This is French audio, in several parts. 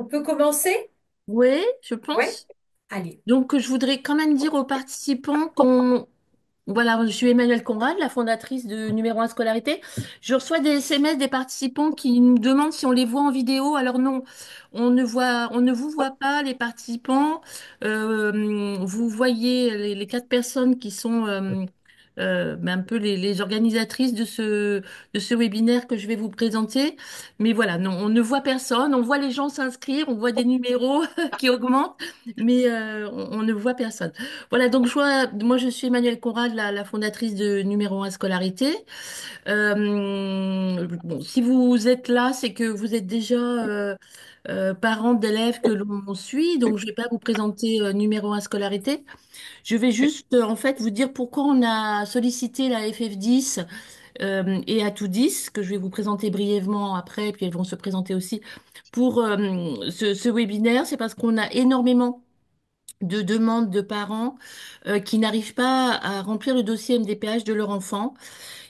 peut commencer? Oui, je Oui. pense. Allez. Donc, je voudrais quand même dire aux participants qu'on... Voilà, je suis Emmanuelle Conrad, la fondatrice de Numéro 1 Scolarité. Je reçois des SMS des participants qui nous demandent si on les voit en vidéo. Alors non, on ne vous voit pas, les participants. Vous voyez les quatre personnes qui sont un peu les organisatrices de ce webinaire que je vais vous présenter. Mais voilà, non, on ne voit personne. On voit les gens s'inscrire, on voit des numéros qui augmentent, mais on ne voit personne. Voilà, donc moi je suis Emmanuelle Conrad, la fondatrice de Numéro 1 Scolarité. Bon, si vous êtes là, c'est que vous êtes déjà parents d'élèves que l'on suit, donc je ne vais pas vous présenter Numéro 1 Scolarité. Je vais juste en fait vous dire pourquoi on a sollicité la FF10 et à tout 10, que je vais vous présenter brièvement après, puis elles vont se présenter aussi pour ce webinaire. C'est parce qu'on a énormément de demandes de parents qui n'arrivent pas à remplir le dossier MDPH de leur enfant.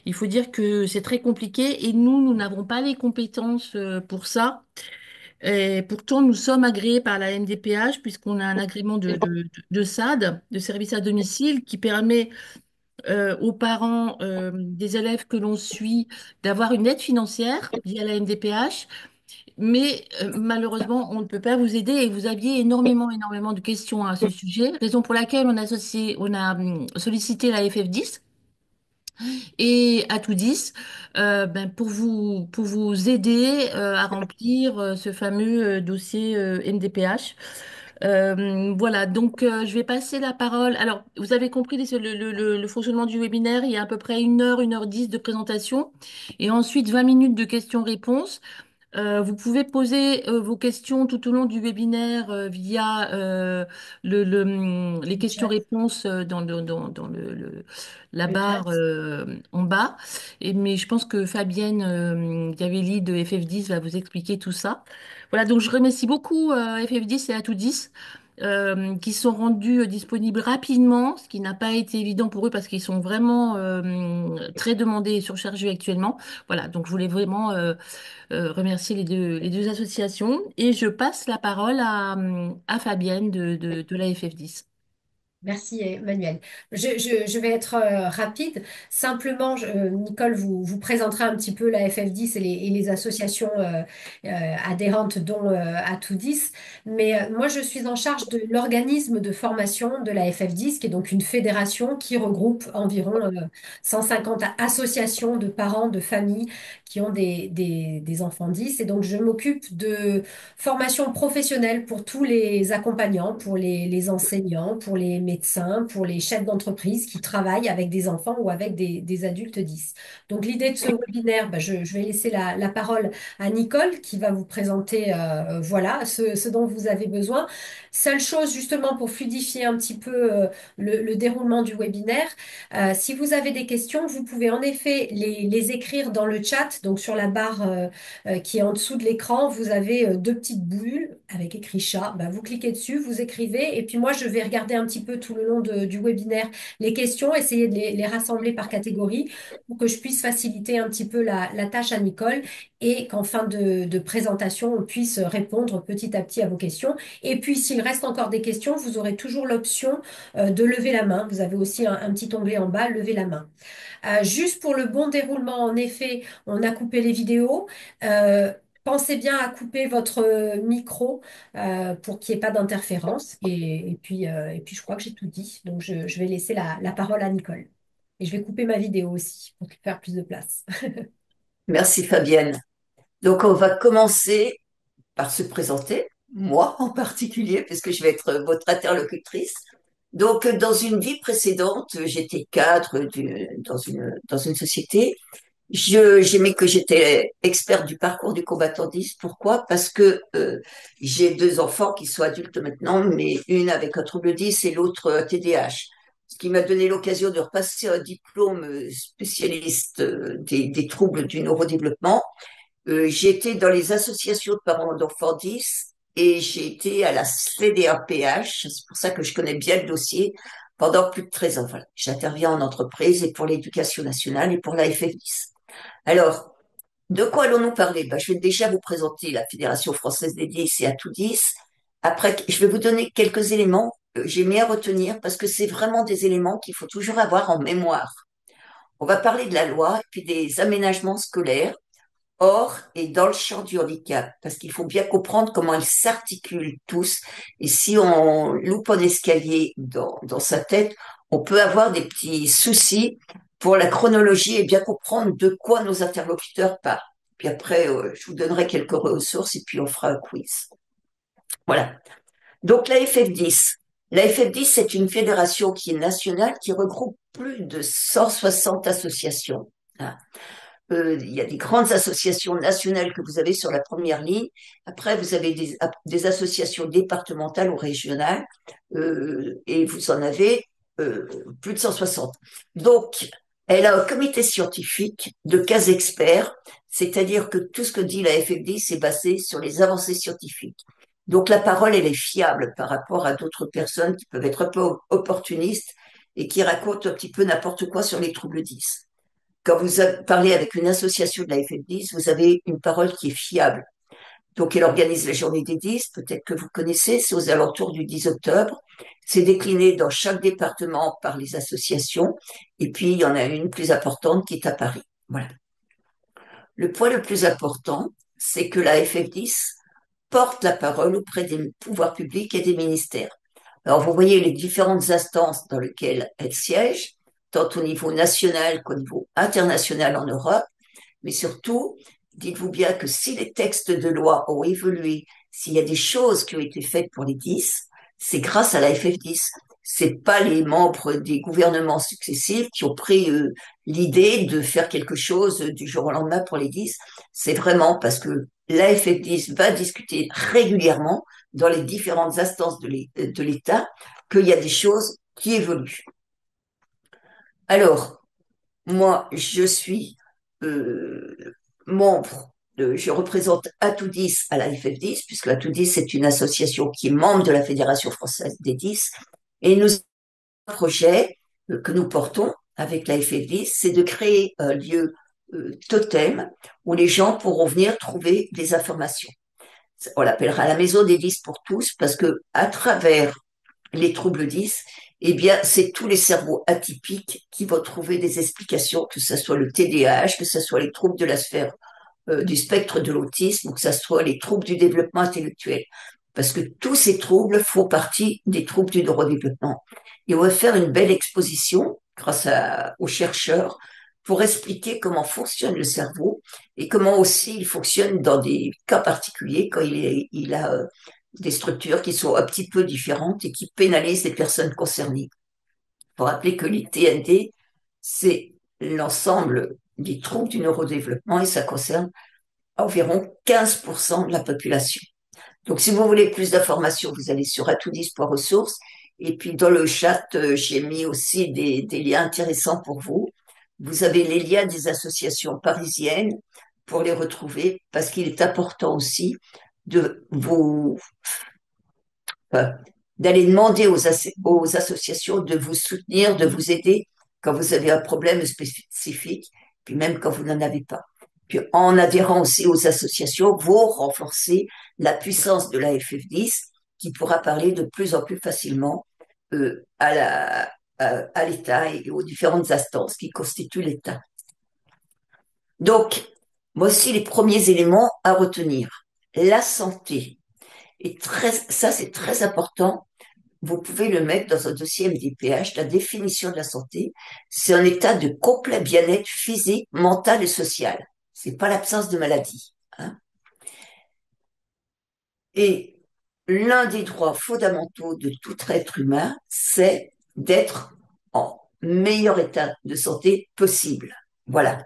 Il faut dire que c'est très compliqué et nous n'avons pas les compétences pour ça. Et pourtant, nous sommes agréés par la MDPH puisqu'on a un agrément de SAD, de service à domicile, qui permet aux parents des élèves que l'on suit d'avoir une aide financière via la MDPH. Mais malheureusement, on ne peut pas vous aider et vous aviez énormément de questions à ce sujet, raison pour laquelle on a sollicité la FF10 et à tout 10 pour vous aider à remplir ce fameux dossier MDPH. Voilà, donc je vais passer la parole. Alors, vous avez compris le fonctionnement du webinaire. Il y a à peu près 1 heure 10 de présentation et ensuite 20 minutes de questions-réponses. Vous pouvez poser vos questions tout au long du webinaire via les Chat. questions-réponses dans la Le barre chat. en bas. Mais je pense que Fabienne Gavelli de FF10 va vous expliquer tout ça. Voilà, donc je remercie beaucoup FF10 et Atout10 qui sont rendus disponibles rapidement, ce qui n'a pas été évident pour eux parce qu'ils sont vraiment très demandés et surchargés actuellement. Voilà, donc je voulais vraiment remercier les deux associations et je passe la parole à Fabienne de la FF10. Merci Emmanuel. Je vais être rapide. Simplement, Nicole vous présentera un petit peu la FF10 et les associations adhérentes, dont Atout10. Mais moi, je suis en charge de l'organisme de formation de la FF10, qui est donc une fédération qui regroupe environ 150 associations de parents, de familles qui ont des enfants 10. Et donc, je m'occupe de formation professionnelle pour tous les accompagnants, pour les enseignants, pour les médecins, pour les chefs d'entreprise qui travaillent avec des enfants ou avec des adultes 10. Donc l'idée de ce webinaire, je vais laisser la parole à Nicole qui va vous présenter voilà ce dont vous avez besoin. Seule chose justement pour fluidifier un petit peu le déroulement du webinaire, si vous avez des questions, vous pouvez en effet les écrire dans le chat, donc sur la barre qui est en dessous de l'écran, vous avez deux petites boules avec écrit chat. Ben, vous cliquez dessus, vous écrivez, et puis moi, je vais regarder un petit peu tout le long du webinaire les questions, essayer de les rassembler par catégorie pour que je puisse faciliter un petit peu la tâche à Nicole et qu'en fin de présentation, on puisse répondre petit à petit à vos questions. Et puis, s'il reste encore des questions, vous aurez toujours l'option de lever la main. Vous avez aussi un petit onglet en bas, lever la main. Juste pour le bon déroulement, en effet, on a coupé les vidéos. Euh, Pensez bien à couper votre micro pour qu'il n'y ait pas d'interférence. Et puis, je crois que j'ai tout dit. Donc, je vais laisser la parole à Nicole. Et je vais couper ma vidéo aussi pour faire plus de place. Merci Fabienne. Donc on va commencer par se présenter, moi en particulier, puisque je vais être votre interlocutrice. Donc dans une vie précédente, j'étais cadre dans une société. J'aimais que j'étais experte du parcours du combattant 10. Pourquoi? Parce que j'ai deux enfants qui sont adultes maintenant, mais une avec un trouble 10 et l'autre TDAH. Ce qui m'a donné l'occasion de repasser un diplôme spécialiste des troubles du neurodéveloppement. J'ai été dans les associations de parents d'enfants 10 et j'ai été à la CDAPH. C'est pour ça que je connais bien le dossier pendant plus de 13 ans. Voilà. J'interviens en entreprise et pour l'éducation nationale et pour la FF10. Alors, De quoi allons-nous parler? Ben, je vais déjà vous présenter la Fédération française des 10 et à tout 10. Après, je vais vous donner quelques éléments que j'ai mis à retenir parce que c'est vraiment des éléments qu'il faut toujours avoir en mémoire. On va parler de la loi et puis des aménagements scolaires hors et dans le champ du handicap, parce qu'il faut bien comprendre comment ils s'articulent tous. Et si on loupe un escalier dans sa tête, on peut avoir des petits soucis pour la chronologie et bien comprendre de quoi nos interlocuteurs parlent. Puis après, je vous donnerai quelques ressources et puis on fera un quiz. Voilà. Donc la FF10. La FF10, c'est une fédération qui est nationale, qui regroupe plus de 160 associations. Hein. Il y a des grandes associations nationales que vous avez sur la première ligne. Après, vous avez des associations départementales ou régionales, et vous en avez euh, plus de 160. Donc, elle a un comité scientifique de 15 experts, c'est-à-dire que tout ce que dit la FFD, c'est basé sur les avancées scientifiques. Donc, la parole, elle est fiable par rapport à d'autres personnes qui peuvent être un peu opportunistes et qui racontent un petit peu n'importe quoi sur les troubles 10. Quand vous parlez avec une association de la FF10, vous avez une parole qui est fiable. Donc, elle organise la journée des 10, peut-être que vous connaissez, c'est aux alentours du 10 octobre. C'est décliné dans chaque département par les associations. Et puis, il y en a une plus importante qui est à Paris. Voilà. Le point le plus important, c'est que la FF10 porte la parole auprès des pouvoirs publics et des ministères. Alors, vous voyez les différentes instances dans lesquelles elle siège, tant au niveau national qu'au niveau international en Europe. Mais surtout, dites-vous bien que si les textes de loi ont évolué, s'il y a des choses qui ont été faites pour les 10, c'est grâce à la FF10. C'est pas les membres des gouvernements successifs qui ont pris l'idée de faire quelque chose du jour au lendemain pour les 10. C'est vraiment parce que la FF10 va discuter régulièrement dans les différentes instances de l'État qu'il y a des choses qui évoluent. Alors, moi, je suis euh, membre, je représente Atout 10 à la FF10, puisque Atout 10 c'est une association qui est membre de la Fédération française des 10. Et nous, un projet que nous portons avec la FF10, c'est de créer un lieu totem où les gens pourront venir trouver des informations. On l'appellera la maison des 10 pour tous, parce que à travers les troubles 10, eh bien, c'est tous les cerveaux atypiques qui vont trouver des explications, que ce soit le TDAH, que ce soit les troubles de la sphère du spectre de l'autisme, ou que ce soit les troubles du développement intellectuel. Parce que tous ces troubles font partie des troubles du neurodéveloppement. Et on va faire une belle exposition grâce aux chercheurs pour expliquer comment fonctionne le cerveau et comment aussi il fonctionne dans des cas particuliers quand il a des structures qui sont un petit peu différentes et qui pénalisent les personnes concernées. Il faut rappeler que les TND, c'est l'ensemble des troubles du neurodéveloppement et ça concerne environ 15% de la population. Donc, si vous voulez plus d'informations, vous allez sur atoudis.ressources. Et puis, dans le chat, j'ai mis aussi des liens intéressants pour vous. Vous avez les liens des associations parisiennes pour les retrouver parce qu'il est important aussi de vous d'aller demander aux associations de vous soutenir, de vous aider quand vous avez un problème spécifique, puis même quand vous n'en avez pas. Puis en adhérant aussi aux associations, vous renforcez la puissance de la FF10 qui pourra parler de plus en plus facilement à l'État et aux différentes instances qui constituent l'État. Donc, voici les premiers éléments à retenir. La santé. Ça, c'est très important. Vous pouvez le mettre dans un dossier MDPH, la définition de la santé, c'est un état de complet bien-être physique, mental et social. C'est pas l'absence de maladie. Hein. Et l'un des droits fondamentaux de tout être humain, c'est d'être en meilleur état de santé possible. Voilà.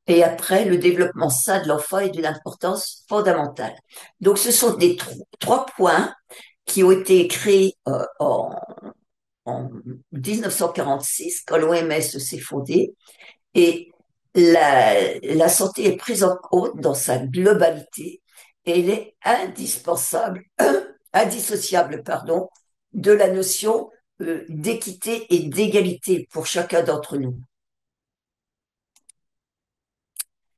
Et après, le développement sain de l'enfant est d'une importance fondamentale. Donc, ce sont des trois points qui ont été créés en 1946, quand l'OMS s'est fondée, et la santé est prise en compte dans sa globalité et elle est indispensable, indissociable, pardon, de la notion d'équité et d'égalité pour chacun d'entre nous.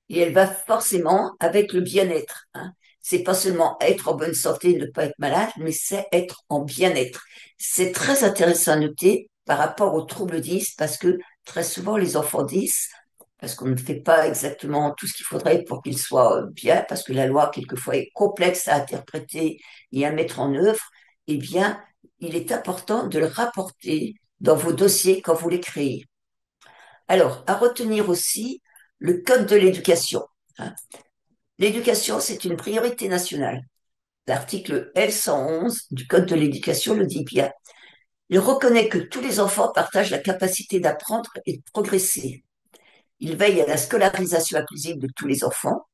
et elle va forcément avec le bien-être, hein. C'est pas seulement être en bonne santé, ne pas être malade, mais c'est être en bien-être. C'est très intéressant à noter par rapport aux troubles 10 parce que très souvent les enfants 10, parce qu'on ne fait pas exactement tout ce qu'il faudrait pour qu'ils soient bien, parce que la loi quelquefois est complexe à interpréter et à mettre en œuvre, eh bien, il est important de le rapporter dans vos dossiers quand vous les créez. Alors, à retenir aussi le code de l'éducation, hein. L'éducation, c'est une priorité nationale. L'article L111 du Code de l'éducation le dit bien. Il reconnaît que tous les enfants partagent la capacité d'apprendre et de progresser. Il veille à la scolarisation inclusive de tous les enfants.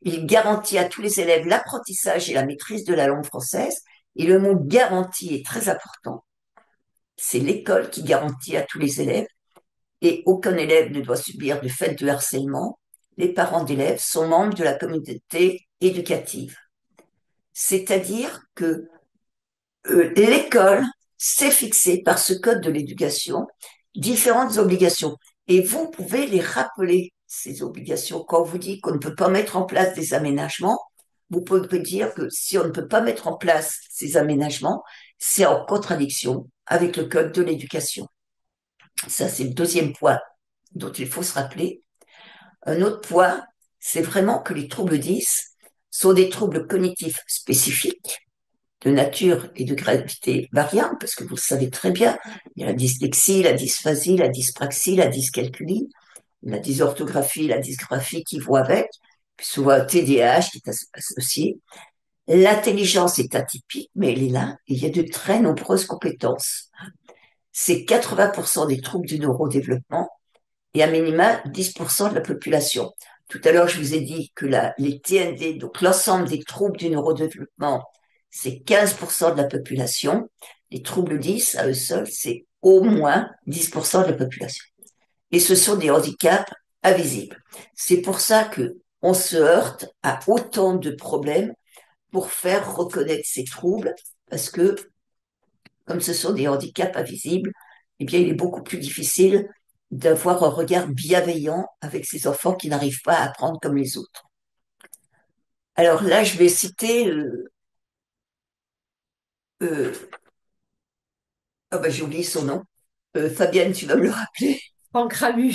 Il garantit à tous les élèves l'apprentissage et la maîtrise de la langue française. Et le mot garantie est très important. C'est l'école qui garantit à tous les élèves et aucun élève ne doit subir de fait de harcèlement. Les parents d'élèves sont membres de la communauté éducative. C'est-à-dire que l'école s'est fixée par ce code de l'éducation différentes obligations. Et vous pouvez les rappeler, ces obligations. Quand on vous dit qu'on ne peut pas mettre en place des aménagements, vous pouvez dire que si on ne peut pas mettre en place ces aménagements, c'est en contradiction avec le code de l'éducation. Ça, c'est le deuxième point dont il faut se rappeler. Un autre point, c'est vraiment que les troubles 10 sont des troubles cognitifs spécifiques de nature et de gravité variable, parce que vous le savez très bien, il y a la dyslexie, la dysphasie, la dyspraxie, la dyscalculie, la dysorthographie, la dysgraphie qui vont avec, puis souvent un TDAH qui est associé. L'intelligence est atypique, mais elle est là, et il y a de très nombreuses compétences. C'est 80% des troubles du neurodéveloppement et à minima 10% de la population. Tout à l'heure, je vous ai dit que les TND, donc l'ensemble des troubles du neurodéveloppement, c'est 15% de la population. Les troubles 10, à eux seuls, c'est au moins 10% de la population. Et ce sont des handicaps invisibles. C'est pour ça que on se heurte à autant de problèmes pour faire reconnaître ces troubles, parce que comme ce sont des handicaps invisibles, eh bien, il est beaucoup plus difficile d'avoir un regard bienveillant avec ces enfants qui n'arrivent pas à apprendre comme les autres. Alors là, je vais citer, euh, ah ben, j'ai oublié son nom. Fabienne, tu vas me le rappeler. Franck Ramu,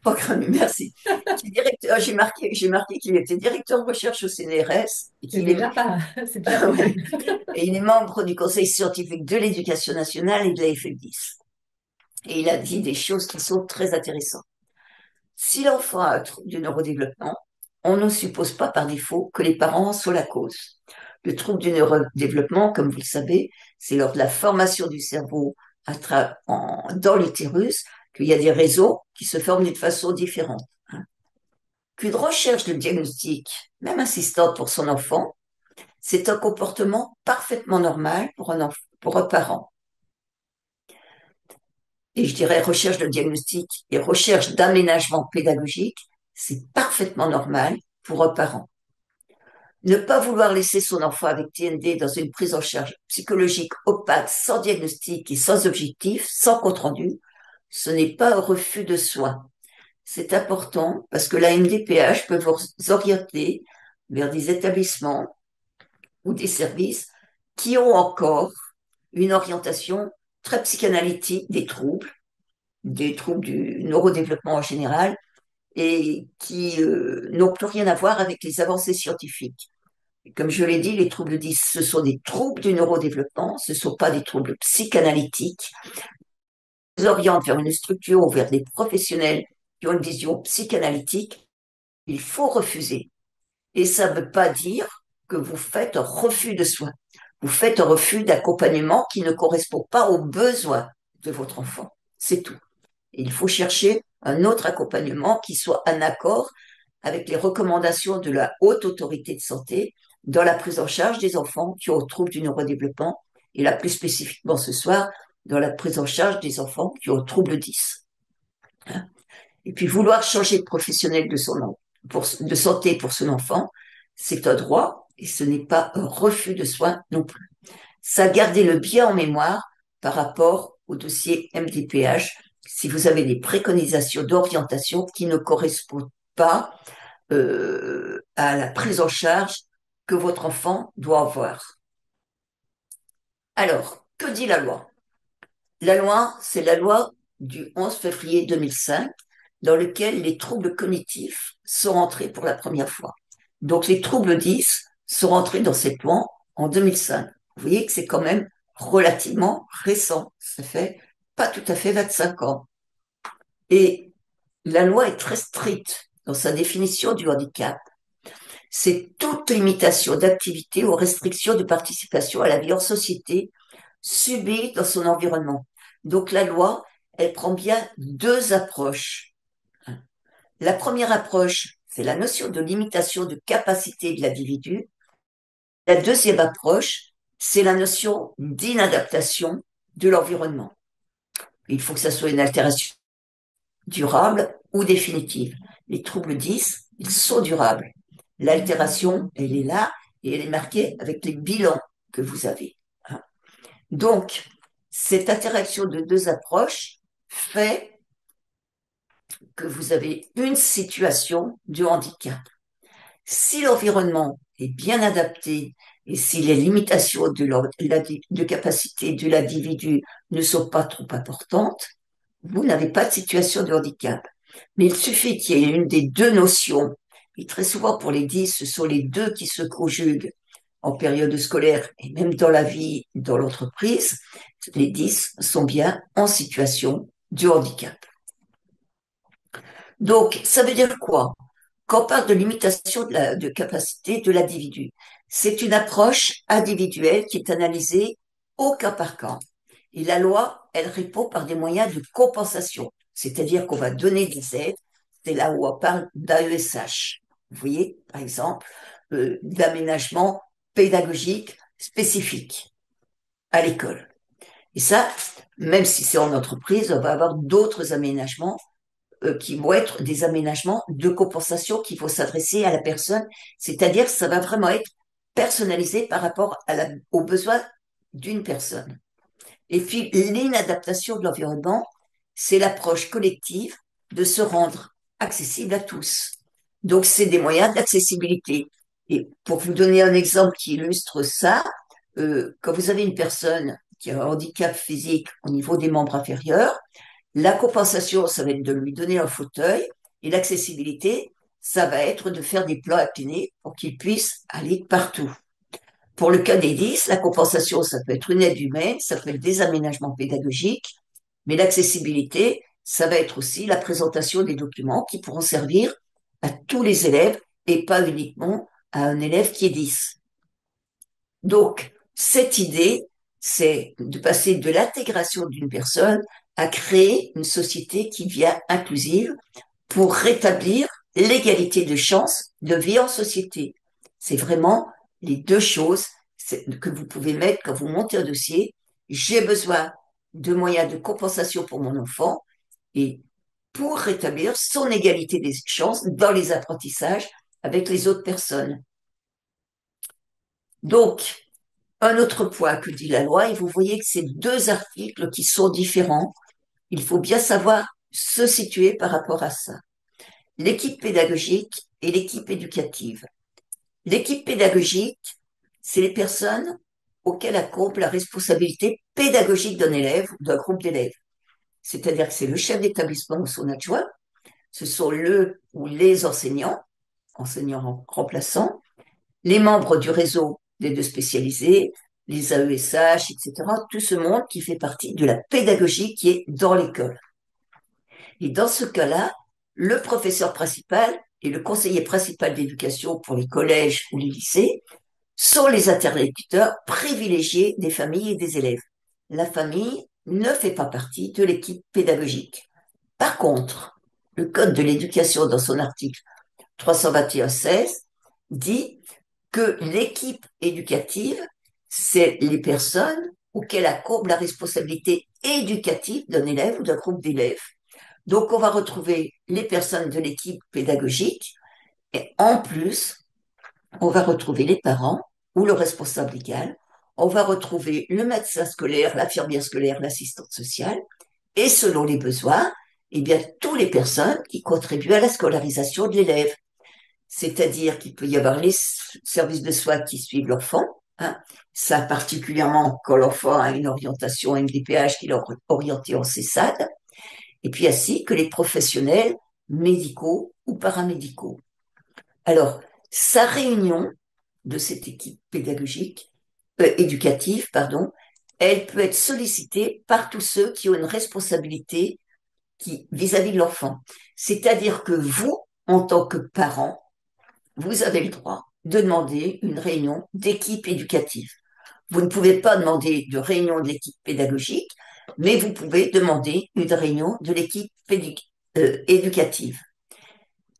Programme, merci. Qui est directeur, j'ai marqué qu'il était directeur de recherche au CNRS et c'est qu'il est, déjà pas, c'est déjà pas mal. et il est membre du Conseil scientifique de l'éducation nationale et de la FL10. Et il a dit des choses qui sont très intéressantes. Si l'enfant a un trouble du neurodéveloppement, on ne suppose pas par défaut que les parents soient la cause. Le trouble du neurodéveloppement, comme vous le savez, c'est lors de la formation du cerveau dans l'utérus qu'il y a des réseaux qui se forment d'une façon différente, hein. Qu'une recherche de diagnostic, même assistante pour son enfant, c'est un comportement parfaitement normal pour un parent. Et je dirais recherche de diagnostic et recherche d'aménagement pédagogique, c'est parfaitement normal pour un parent. Ne pas vouloir laisser son enfant avec TND dans une prise en charge psychologique opaque, sans diagnostic et sans objectif, sans compte-rendu, ce n'est pas un refus de soins. C'est important parce que la MDPH peut vous orienter vers des établissements ou des services qui ont encore une orientation très psychanalytique des troubles du neurodéveloppement en général, et qui n'ont plus rien à voir avec les avancées scientifiques. Comme je l'ai dit, les troubles 10, ce sont des troubles du neurodéveloppement, ce ne sont pas des troubles psychanalytiques. Ils orientent vers une structure ou vers des professionnels qui ont une vision psychanalytique. Il faut refuser. Et ça ne veut pas dire que vous faites un refus de soins. Vous faites un refus d'accompagnement qui ne correspond pas aux besoins de votre enfant. C'est tout. Et il faut chercher un autre accompagnement qui soit en accord avec les recommandations de la haute autorité de santé dans la prise en charge des enfants qui ont trouble du neurodéveloppement et là plus spécifiquement ce soir dans la prise en charge des enfants qui ont trouble 10. Et puis vouloir changer de professionnel de santé pour son enfant, c'est un droit et ce n'est pas un refus de soins non plus. Ça, gardez-le bien en mémoire par rapport au dossier MDPH si vous avez des préconisations d'orientation qui ne correspondent pas à la prise en charge que votre enfant doit avoir. Alors, que dit la loi? La loi, c'est la loi du 11 février 2005, dans lequel les troubles cognitifs sont entrés pour la première fois. Donc, les troubles 10 sont entrés dans cette loi en 2005. Vous voyez que c'est quand même relativement récent. Ça fait pas tout à fait 25 ans. Et la loi est très stricte dans sa définition du handicap. C'est toute limitation d'activité ou restriction de participation à la vie en société subie dans son environnement. Donc la loi, elle prend bien deux approches. La première approche, c'est la notion de limitation de capacité de l'individu. La deuxième approche, c'est la notion d'inadaptation de l'environnement. Il faut que ça soit une altération durable ou définitive. Les troubles 10, ils sont durables. L'altération, elle est là et elle est marquée avec les bilans que vous avez. Donc, cette interaction de deux approches fait que vous avez une situation de handicap. Si l'environnement est bien adapté et si les limitations de capacité de l'individu ne sont pas trop importantes, vous n'avez pas de situation de handicap. Mais il suffit qu'il y ait une des deux notions, et très souvent pour les 10, ce sont les deux qui se conjuguent en période scolaire et même dans la vie, dans l'entreprise, les 10 sont bien en situation de handicap. Donc, ça veut dire quoi? Quand on parle de limitation de capacité de l'individu, c'est une approche individuelle qui est analysée au cas par cas. Et la loi, elle répond par des moyens de compensation, c'est-à-dire qu'on va donner des aides. C'est là où on parle d'AESH. Vous voyez, par exemple, d'aménagement pédagogique spécifique à l'école. Et ça, même si c'est en entreprise, on va avoir d'autres aménagements qui vont être des aménagements de compensation qui vont s'adresser à la personne, c'est-à-dire que ça va vraiment être personnalisé par rapport aux besoins d'une personne. Et puis l'inadaptation de l'environnement, c'est l'approche collective de se rendre accessible à tous. Donc c'est des moyens d'accessibilité. Et pour vous donner un exemple qui illustre ça, quand vous avez une personne qui a un handicap physique au niveau des membres inférieurs, la compensation, ça va être de lui donner un fauteuil et l'accessibilité, ça va être de faire des plans inclinés pour qu'il puisse aller partout. Pour le cas des 10, la compensation, ça peut être une aide humaine, ça peut être des aménagements pédagogiques, mais l'accessibilité, ça va être aussi la présentation des documents qui pourront servir à tous les élèves et pas uniquement à un élève qui est 10. Donc, cette idée, c'est de passer de l'intégration d'une personne à créer une société qui devient inclusive pour rétablir l'égalité de chances de vie en société. C'est vraiment les deux choses que vous pouvez mettre quand vous montez un dossier. J'ai besoin de moyens de compensation pour mon enfant et pour rétablir son égalité des chances dans les apprentissages avec les autres personnes. Donc, un autre point que dit la loi, et vous voyez que c'est deux articles qui sont différents. Il faut bien savoir se situer par rapport à ça. L'équipe pédagogique et l'équipe éducative. L'équipe pédagogique, c'est les personnes auxquelles incombe la responsabilité pédagogique d'un élève ou d'un groupe d'élèves. C'est-à-dire que c'est le chef d'établissement ou son adjoint, ce sont le ou les enseignants, enseignants remplaçants, les membres du réseau des deux spécialisés, les AESH, etc., tout ce monde qui fait partie de la pédagogie qui est dans l'école. Et dans ce cas-là, le professeur principal et le conseiller principal d'éducation pour les collèges ou les lycées sont les interlocuteurs privilégiés des familles et des élèves. La famille ne fait pas partie de l'équipe pédagogique. Par contre, le Code de l'éducation, dans son article 321-16, dit que l'équipe éducative, c'est les personnes auxquelles incombe la responsabilité éducative d'un élève ou d'un groupe d'élèves. Donc, on va retrouver les personnes de l'équipe pédagogique et en plus, on va retrouver les parents ou le responsable légal. On va retrouver le médecin scolaire, l'infirmière scolaire, l'assistante sociale et selon les besoins, eh bien, toutes les personnes qui contribuent à la scolarisation de l'élève. c'est-à-dire qu'il peut y avoir les services de soins qui suivent l'enfant, hein, ça particulièrement quand l'enfant a une orientation MDPH qui est orienté en CESAD, et puis ainsi que les professionnels médicaux ou paramédicaux. Alors, sa réunion de cette équipe pédagogique, éducative, pardon, elle peut être sollicitée par tous ceux qui ont une responsabilité vis-à-vis de l'enfant. C'est-à-dire que vous, en tant que parent, vous avez le droit de demander une réunion d'équipe éducative. Vous ne pouvez pas demander de réunion de l'équipe pédagogique, mais vous pouvez demander une réunion de l'équipe éducative.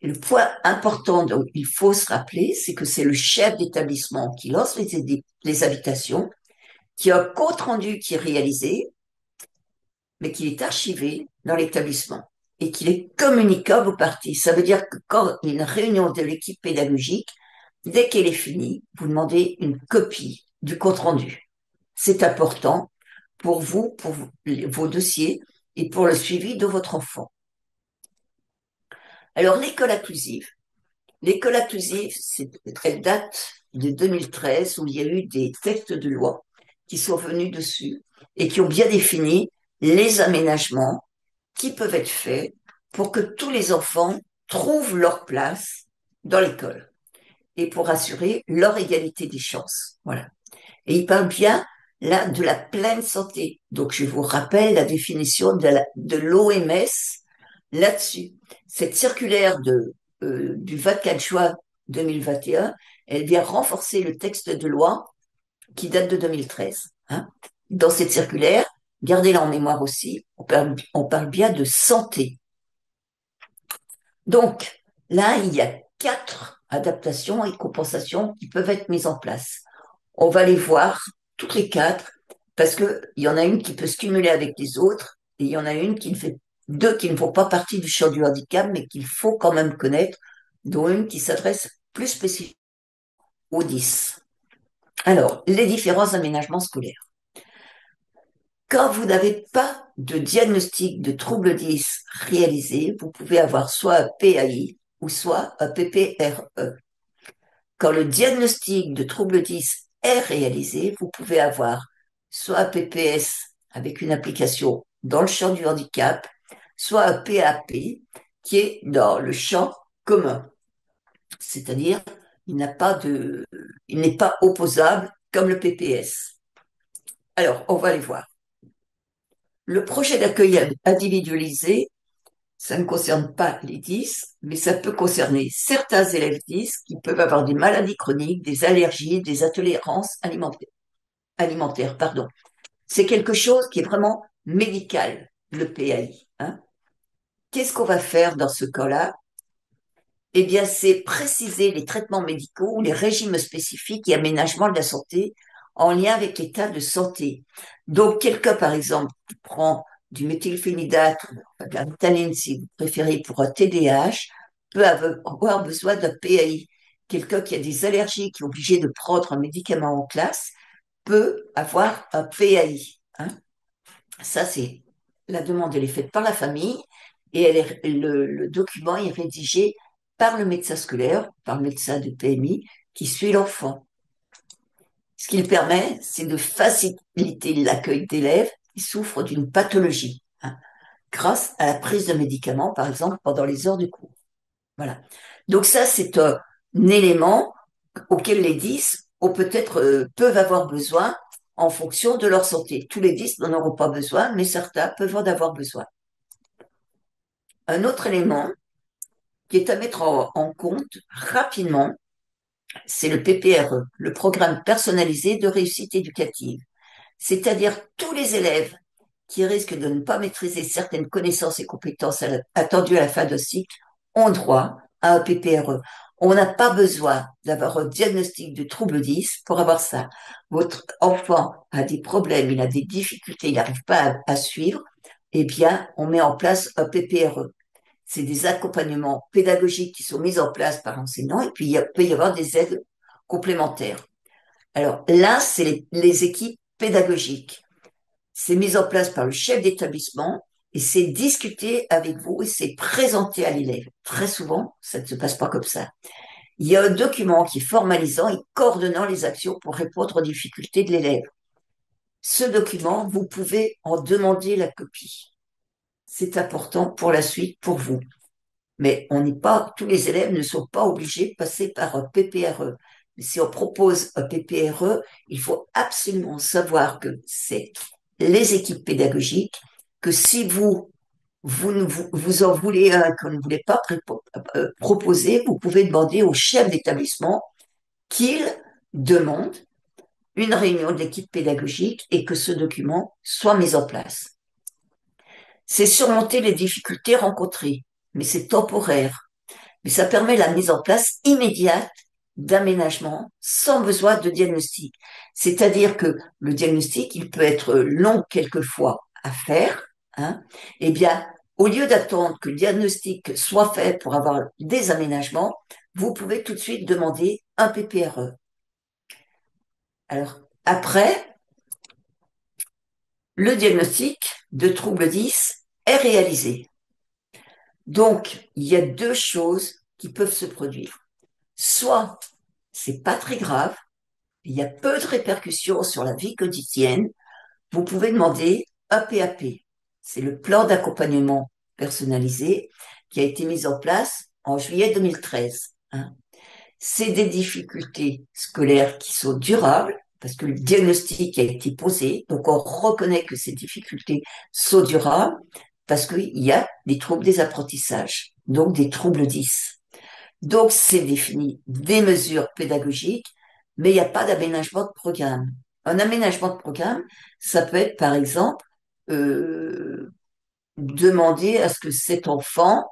Le point important dont il faut se rappeler, c'est que c'est le chef d'établissement qui lance les habitations, qui a un compte rendu qui est réalisé, mais qui est archivé dans l'établissement et qu'il est communicable aux parties. Ça veut dire que quand il y a une réunion de l'équipe pédagogique, dès qu'elle est finie, vous demandez une copie du compte rendu. C'est important pour vous, pour vos dossiers et pour le suivi de votre enfant. Alors, l'école inclusive. L'école inclusive, elle date de 2013 où il y a eu des textes de loi qui sont venus dessus et qui ont bien défini les aménagements qui peuvent être faits pour que tous les enfants trouvent leur place dans l'école et pour assurer leur égalité des chances. Voilà. Et il parle bien là de la pleine santé. Donc je vous rappelle la définition de l'OMS là-dessus. Cette circulaire du 24 juin 2021, elle vient renforcer le texte de loi qui date de 2013. Hein. Dans cette circulaire, gardez-la en mémoire aussi, on parle bien de santé. Donc, là, il y a 4 adaptations et compensations qui peuvent être mises en place. On va les voir, toutes les 4, parce qu'il y en a une qui peut se cumuler avec les autres, et il y en a deux qui ne font pas partie du champ du handicap, mais qu'il faut quand même connaître, dont une qui s'adresse plus spécifiquement aux 10. Alors, les différents aménagements scolaires. Quand vous n'avez pas de diagnostic de trouble 10 réalisé, vous pouvez avoir soit un PAI ou soit un PPRE. Quand le diagnostic de trouble 10 est réalisé, vous pouvez avoir soit un PPS avec une application dans le champ du handicap, soit un PAP qui est dans le champ commun. C'est-à-dire, il n'est pas opposable comme le PPS. Alors, on va les voir. Le projet d'accueil individualisé, ça ne concerne pas les 10, mais ça peut concerner certains élèves 10 qui peuvent avoir des maladies chroniques, des allergies, des intolérances alimentaires. C'est quelque chose qui est vraiment médical, le PAI. Hein. Qu'est-ce qu'on va faire dans ce cas-là? Eh bien, c'est préciser les traitements médicaux ou les régimes spécifiques et aménagements de la santé en lien avec l'état de santé. Donc, quelqu'un, par exemple, qui prend du méthylphénidate, de la Ritaline, si vous préférez, pour un TDAH, peut avoir besoin d'un PAI. Quelqu'un qui a des allergies, qui est obligé de prendre un médicament en classe, peut avoir un PAI. Hein. Ça, c'est la demande, elle est faite par la famille et le document est rédigé par le médecin scolaire, par le médecin de PMI qui suit l'enfant. Ce qu'il permet, c'est de faciliter l'accueil d'élèves qui souffrent d'une pathologie, hein, grâce à la prise de médicaments, par exemple, pendant les heures de cours. Voilà. Donc ça, c'est un élément auquel les 10 peuvent avoir besoin en fonction de leur santé. Tous les 10 n'en auront pas besoin, mais certains peuvent en avoir besoin. Un autre élément qui est à mettre en compte rapidement, c'est le PPRE, le programme personnalisé de réussite éducative. C'est-à-dire tous les élèves qui risquent de ne pas maîtriser certaines connaissances et compétences attendues à la fin de cycle ont droit à un PPRE. On n'a pas besoin d'avoir un diagnostic de trouble 10 pour avoir ça. Votre enfant a des problèmes, il a des difficultés, il n'arrive pas à suivre, eh bien, on met en place un PPRE. C'est des accompagnements pédagogiques qui sont mis en place par l'enseignant et puis il peut y avoir des aides complémentaires. Alors là, c'est les équipes pédagogiques. C'est mis en place par le chef d'établissement et c'est discuté avec vous et c'est présenté à l'élève. Très souvent, ça ne se passe pas comme ça. il y a un document qui est formalisant et coordonnant les actions pour répondre aux difficultés de l'élève. Ce document, vous pouvez en demander la copie. C'est important pour la suite, pour vous. Mais tous les élèves ne sont pas obligés de passer par un PPRE. Mais si on propose un PPRE, il faut absolument savoir que c'est les équipes pédagogiques, que si vous en voulez un que vous ne voulez pas proposer, vous pouvez demander au chef d'établissement qu'il demande une réunion de l'équipe pédagogique et que ce document soit mis en place. C'est surmonter les difficultés rencontrées, mais c'est temporaire. Mais ça permet la mise en place immédiate d'aménagement sans besoin de diagnostic. C'est-à-dire que le diagnostic, il peut être long quelquefois à faire. Hein. Eh bien, au lieu d'attendre que le diagnostic soit fait pour avoir des aménagements, vous pouvez tout de suite demander un PPRE. Alors, après, le diagnostic de trouble 10 est réalisé. Donc, il y a deux choses qui peuvent se produire. Soit c'est pas très grave, il y a peu de répercussions sur la vie quotidienne, vous pouvez demander un PAP. C'est le plan d'accompagnement personnalisé qui a été mis en place en juillet 2013. Hein. C'est des difficultés scolaires qui sont durables parce que le diagnostic a été posé, donc on reconnaît que ces difficultés sont durables parce qu'il y a des troubles des apprentissages, donc des troubles 10. Donc, c'est défini des mesures pédagogiques, mais il n'y a pas d'aménagement de programme. Un aménagement de programme, ça peut être, par exemple, euh, demander à ce que cet enfant,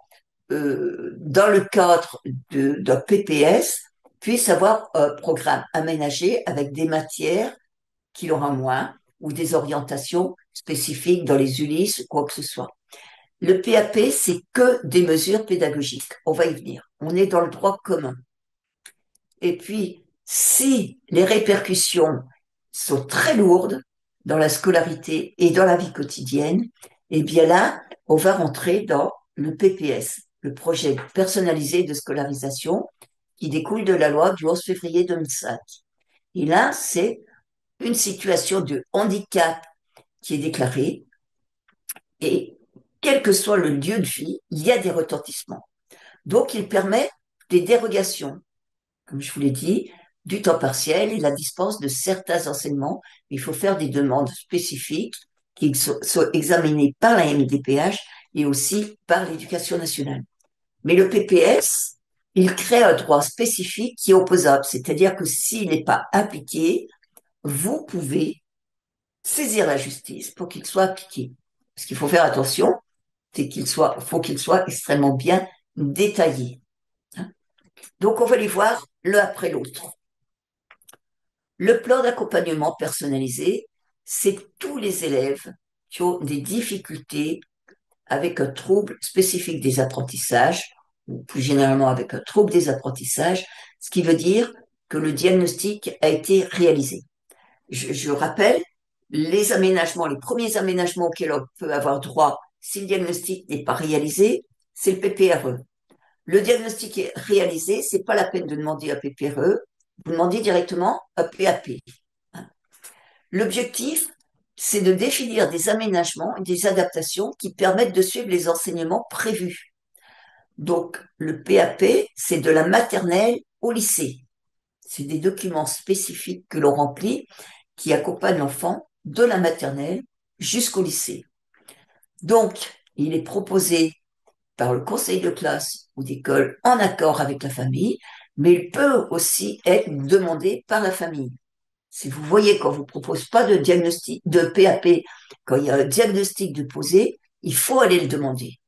dans le cadre d'un PPS, puisse avoir un programme aménagé avec des matières qu'il aura moins ou des orientations spécifiques dans les ULIS ou quoi que ce soit. Le PAP, c'est que des mesures pédagogiques. On va y venir. On est dans le droit commun. Et puis, si les répercussions sont très lourdes dans la scolarité et dans la vie quotidienne, eh bien là, on va rentrer dans le PPS, le projet personnalisé de scolarisation qui découle de la loi du 11 février 2005. Et là, c'est une situation de handicap qui est déclarée et quel que soit le lieu de vie, il y a des retentissements. Donc, il permet des dérogations, comme je vous l'ai dit, du temps partiel et la dispense de certains enseignements. Il faut faire des demandes spécifiques qui soient examinées par la MDPH et aussi par l'Éducation nationale. Mais le PPS, il crée un droit spécifique qui est opposable, c'est-à-dire que s'il n'est pas appliqué, vous pouvez saisir la justice pour qu'il soit appliqué. Parce qu'il faut faire attention, c'est faut qu'il soit extrêmement bien détaillé. Donc, on va les voir l'un après l'autre. Le plan d'accompagnement personnalisé, c'est tous les élèves qui ont des difficultés avec un trouble spécifique des apprentissages, ou plus généralement avec un trouble des apprentissages, ce qui veut dire que le diagnostic a été réalisé. Je rappelle, les premiers aménagements auxquels on peut avoir droit si le diagnostic n'est pas réalisé, c'est le PPRE. Le diagnostic est réalisé, c'est pas la peine de demander un PPRE, vous demandez directement un PAP. L'objectif, c'est de définir des aménagements et des adaptations qui permettent de suivre les enseignements prévus. Donc, le PAP, c'est de la maternelle au lycée. C'est des documents spécifiques que l'on remplit qui accompagnent l'enfant de la maternelle jusqu'au lycée. Donc, il est proposé par le conseil de classe ou d'école en accord avec la famille, mais il peut aussi être demandé par la famille. Si vous voyez qu'on vous propose pas de diagnostic, de PAP, quand il y a un diagnostic de posé, il faut aller le demander.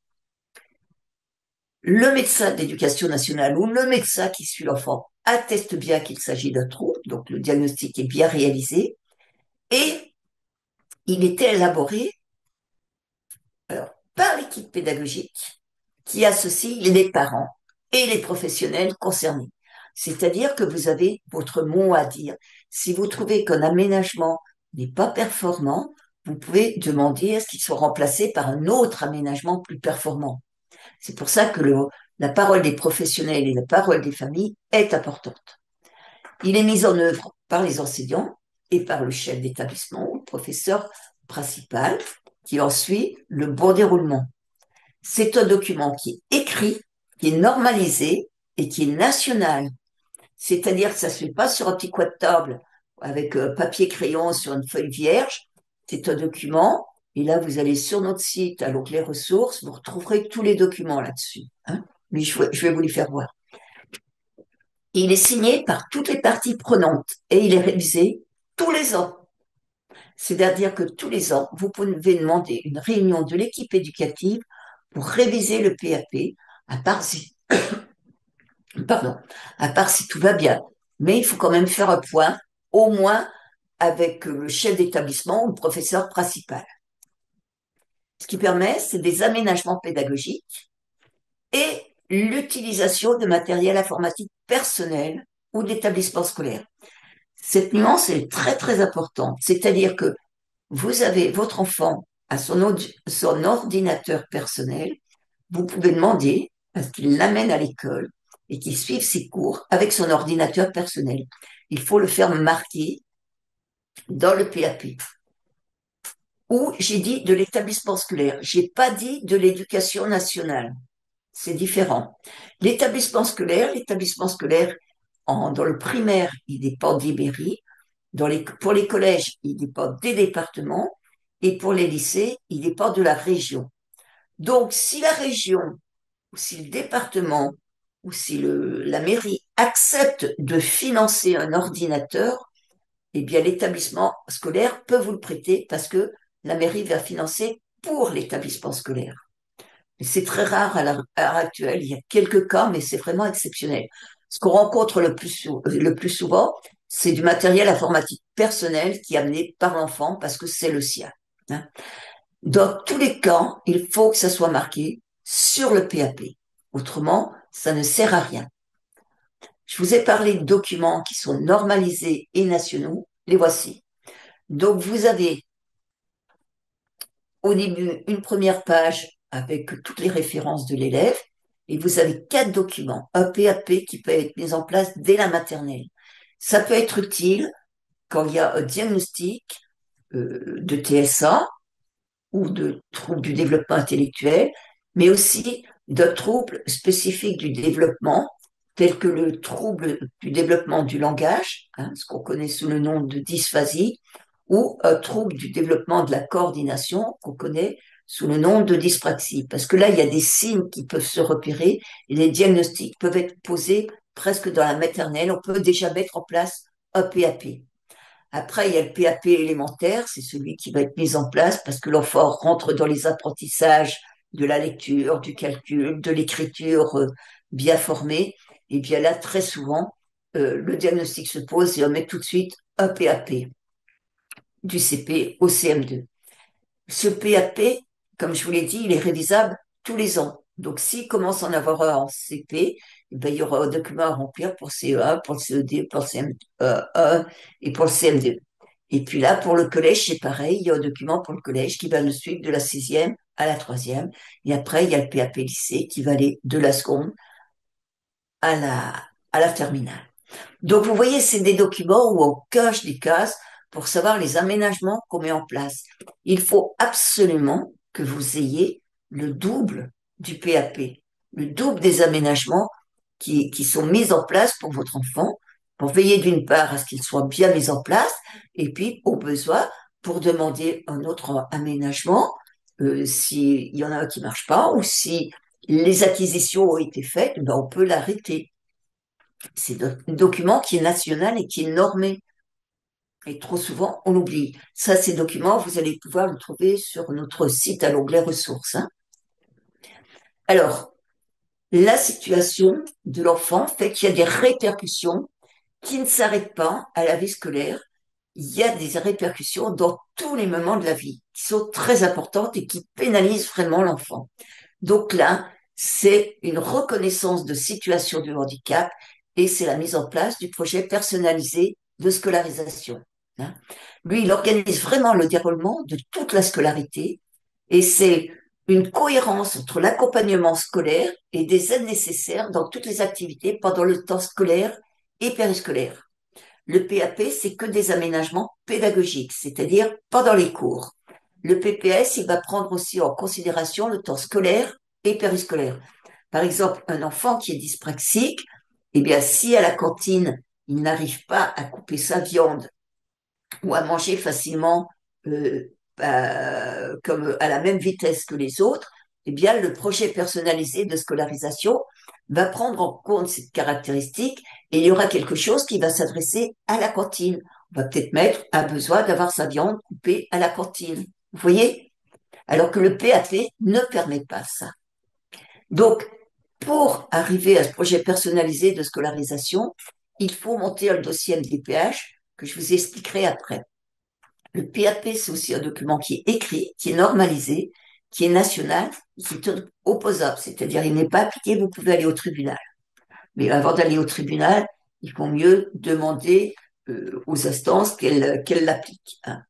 Le médecin d'éducation nationale ou le médecin qui suit l'enfant atteste bien qu'il s'agit d'un trouble, donc le diagnostic est bien réalisé, et il était élaboré par l'équipe pédagogique qui associe les parents et les professionnels concernés. C'est-à-dire que vous avez votre mot à dire. Si vous trouvez qu'un aménagement n'est pas performant, vous pouvez demander à ce qu'il soit remplacé par un autre aménagement plus performant. C'est pour ça que la parole des professionnels et la parole des familles est importante. Il est mis en œuvre par les enseignants et par le chef d'établissement, le professeur principal, qui en suit le bon déroulement. C'est un document qui est écrit, qui est normalisé et qui est national. C'est-à-dire que ça se fait pas sur un petit coin de table avec papier crayon sur une feuille vierge. C'est un document. Et là, vous allez sur notre site à l'onglet ressources, vous retrouverez tous les documents là-dessus. Hein. Mais je vais vous les faire voir. Et il est signé par toutes les parties prenantes et il est révisé tous les ans. C'est-à-dire que tous les ans, vous pouvez demander une réunion de l'équipe éducative pour réviser le PAP, à part si, pardon, à part si tout va bien. Mais il faut quand même faire un point, au moins avec le chef d'établissement ou le professeur principal. Ce qui permet, c'est des aménagements pédagogiques et l'utilisation de matériel informatique personnel ou d'établissement scolaire. Cette nuance est très très importante, c'est-à-dire que vous avez votre enfant à son ordinateur personnel, vous pouvez demander à ce qu'il l'amène à l'école et qu'il suive ses cours avec son ordinateur personnel. Il faut le faire marquer dans le PAP. Ou j'ai dit de l'établissement scolaire, j'ai pas dit de l'éducation nationale. C'est différent. L'établissement scolaire dans le primaire, il dépend des mairies. Pour les collèges, il dépend des départements. Et pour les lycées, il dépend de la région. Donc, si la région, ou si le département, ou si la mairie accepte de financer un ordinateur, eh bien, l'établissement scolaire peut vous le prêter parce que la mairie va financer pour l'établissement scolaire. C'est très rare à l'heure actuelle. Il y a quelques cas, mais c'est vraiment exceptionnel. Ce qu'on rencontre le plus souvent, c'est du matériel informatique personnel qui est amené par l'enfant parce que c'est le sien. Hein. Dans tous les cas, il faut que ça soit marqué sur le PAP. Autrement, ça ne sert à rien. Je vous ai parlé de documents qui sont normalisés et nationaux. Les voici. Donc, vous avez au début une première page avec toutes les références de l'élève et vous avez 4 documents, un PAP qui peut être mis en place dès la maternelle. Ça peut être utile quand il y a un diagnostic de TSA ou de troubles du développement intellectuel, mais aussi de troubles spécifiques du développement, tels que le trouble du développement du langage, hein, ce qu'on connaît sous le nom de dysphasie, ou un trouble du développement de la coordination qu'on connaît sous le nom de dyspraxie. Parce que là, il y a des signes qui peuvent se repérer et les diagnostics peuvent être posés presque dans la maternelle. On peut déjà mettre en place un PAP. Après, il y a le PAP élémentaire, c'est celui qui va être mis en place parce que l'enfant rentre dans les apprentissages de la lecture, du calcul, de l'écriture bien formée. Et bien là, très souvent, le diagnostic se pose et on met tout de suite un PAP du CP au CM2. Ce PAP, comme je vous l'ai dit, il est révisable tous les ans. Donc, s'il commence à en avoir un en CP, eh ben, il y aura un document à remplir pour CE1, pour le CE2, pour le CM1 et pour le CM2. Et puis là, pour le collège, c'est pareil. Il y a un document pour le collège qui va nous suivre de la sixième à la troisième. Et après, il y a le PAP lycée qui va aller de la seconde à la terminale. Donc, vous voyez, c'est des documents où on coche des cases pour savoir les aménagements qu'on met en place. Il faut absolument que vous ayez le double du PAP, le double des aménagements qui sont mis en place pour votre enfant, pour veiller d'une part à ce qu'ils soient bien mis en place, et puis au besoin pour demander un autre aménagement, s'il y en a un qui marche pas, ou si les acquisitions ont été faites, ben on peut l'arrêter. C'est un document qui est national et qui est normé. Et trop souvent, on l'oublie. Ça, ces documents, vous allez pouvoir le trouver sur notre site à l'onglet ressources. Hein. Alors, la situation de l'enfant fait qu'il y a des répercussions qui ne s'arrêtent pas à la vie scolaire. Il y a des répercussions dans tous les moments de la vie qui sont très importantes et qui pénalisent vraiment l'enfant. Donc là, c'est une reconnaissance de situation de handicap et c'est la mise en place du projet personnalisé de scolarisation. Hein. Lui, il organise vraiment le déroulement de toute la scolarité et c'est une cohérence entre l'accompagnement scolaire et des aides nécessaires dans toutes les activités pendant le temps scolaire et périscolaire. Le PAP, c'est que des aménagements pédagogiques, c'est-à-dire pendant les cours. Le PPS, il va prendre aussi en considération le temps scolaire et périscolaire. Par exemple, un enfant qui est dyspraxique, eh bien, si à la cantine, il n'arrive pas à couper sa viande ou à manger facilement comme à la même vitesse que les autres, eh bien, le projet personnalisé de scolarisation va prendre en compte cette caractéristique et il y aura quelque chose qui va s'adresser à la cantine. On va peut-être mettre un besoin d'avoir sa viande coupée à la cantine. Vous voyez? Alors que le PAP ne permet pas ça. Donc, pour arriver à ce projet personnalisé de scolarisation, il faut monter un dossier MDPH que je vous expliquerai après. Le PAP, c'est aussi un document qui est écrit, qui est normalisé, qui est national, qui est opposable, c'est-à-dire il n'est pas appliqué, vous pouvez aller au tribunal. Mais avant d'aller au tribunal, il faut mieux demander aux instances qu'elles l'appliquent. Hein.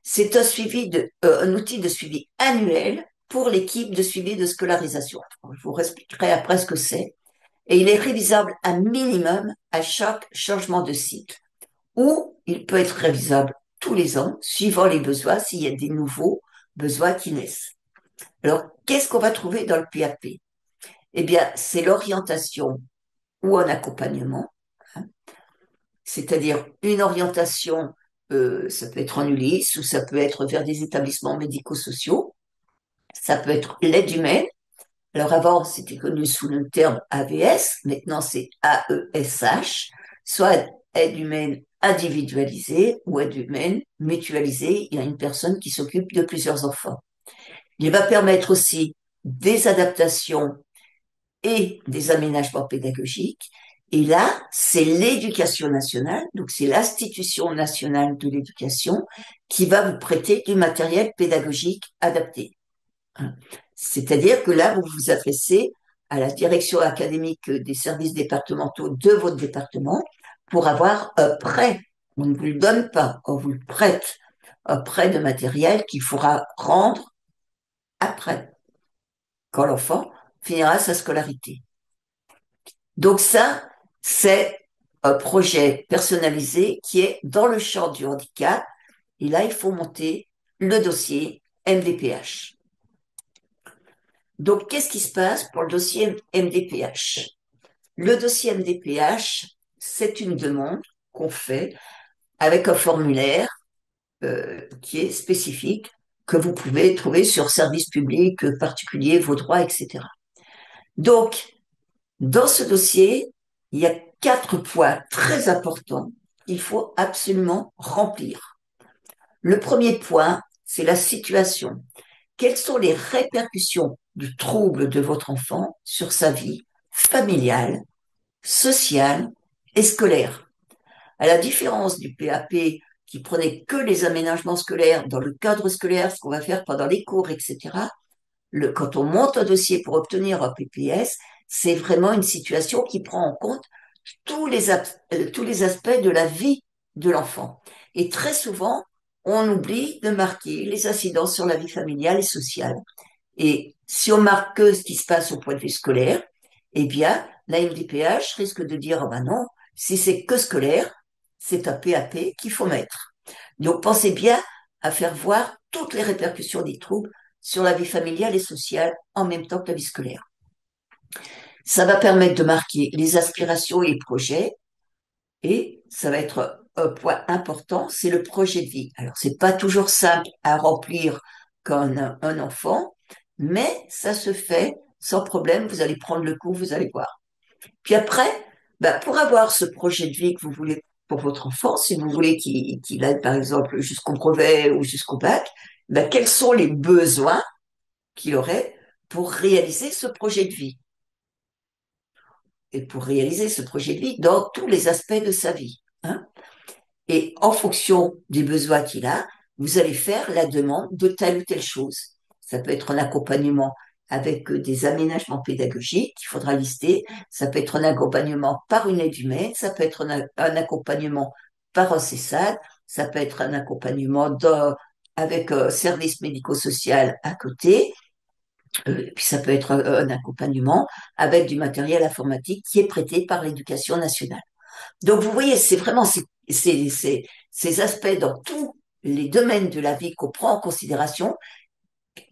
C'est un outil de suivi annuel pour l'équipe de suivi de scolarisation. Je vous expliquerai après ce que c'est. Et il est révisable un minimum à chaque changement de cycle. Ou il peut être révisable tous les ans, suivant les besoins, s'il y a des nouveaux besoins qui naissent. Alors, qu'est-ce qu'on va trouver dans le PAP? Eh bien, c'est l'orientation ou un accompagnement, hein, c'est-à-dire une orientation, ça peut être en ULIS ou ça peut être vers des établissements médico-sociaux, ça peut être l'aide humaine. Alors avant, c'était connu sous le terme AVS, maintenant c'est AESH, soit aide humaine individualisée ou aide humaine mutualisée. Il y a une personne qui s'occupe de plusieurs enfants. Il va permettre aussi des adaptations et des aménagements pédagogiques. Et là, c'est l'éducation nationale, donc c'est l'institution nationale de l'éducation qui va vous prêter du matériel pédagogique adapté. C'est-à-dire que là, vous vous adressez à la direction académique des services départementaux de votre département pour avoir un prêt. On ne vous le donne pas, on vous le prête, un prêt de matériel qu'il faudra rendre après, quand l'enfant finira sa scolarité. Donc ça, c'est un projet personnalisé qui est dans le champ du handicap. Et là, il faut monter le dossier MDPH. Donc, qu'est-ce qui se passe pour le dossier MDPH? Le dossier MDPH, c'est une demande qu'on fait avec un formulaire qui est spécifique, que vous pouvez trouver sur service public, particulier, vos droits, etc. Donc, dans ce dossier, il y a 4 points très importants qu'il faut absolument remplir. Le premier point, c'est la situation. Quelles sont les répercussions du trouble de votre enfant sur sa vie familiale, sociale et scolaire? À la différence du PAP qui prenait que les aménagements scolaires dans le cadre scolaire, ce qu'on va faire pendant les cours, etc., quand on monte un dossier pour obtenir un PPS, c'est vraiment une situation qui prend en compte tous les aspects de la vie de l'enfant. Et très souvent, on oublie de marquer les incidences sur la vie familiale et sociale. Et si on marque que ce qui se passe au point de vue scolaire, eh bien, la MDPH risque de dire, oh ben non, si c'est que scolaire, c'est un PAP qu'il faut mettre. Donc, pensez bien à faire voir toutes les répercussions des troubles sur la vie familiale et sociale en même temps que la vie scolaire. Ça va permettre de marquer les aspirations et les projets et ça va être un point important, c'est le projet de vie. Alors, c'est pas toujours simple à remplir comme un enfant, mais ça se fait sans problème. Vous allez prendre le coup, vous allez voir. Puis après, pour avoir ce projet de vie que vous voulez pour votre enfant, si vous voulez qu'il aille par exemple jusqu'au brevet ou jusqu'au bac, quels sont les besoins qu'il aurait pour réaliser ce projet de vie et pour réaliser ce projet de vie dans tous les aspects de sa vie. Hein. Et en fonction des besoins qu'il a, vous allez faire la demande de telle ou telle chose. Ça peut être un accompagnement avec des aménagements pédagogiques qu'il faudra lister. Ça peut être un accompagnement par une aide humaine. Ça peut être un accompagnement par un CESAD. Ça peut être un accompagnement avec un service médico-social à côté. Et puis ça peut être un accompagnement avec du matériel informatique qui est prêté par l'éducation nationale. Donc vous voyez, c'est vraiment ces aspects dans tous les domaines de la vie qu'on prend en considération,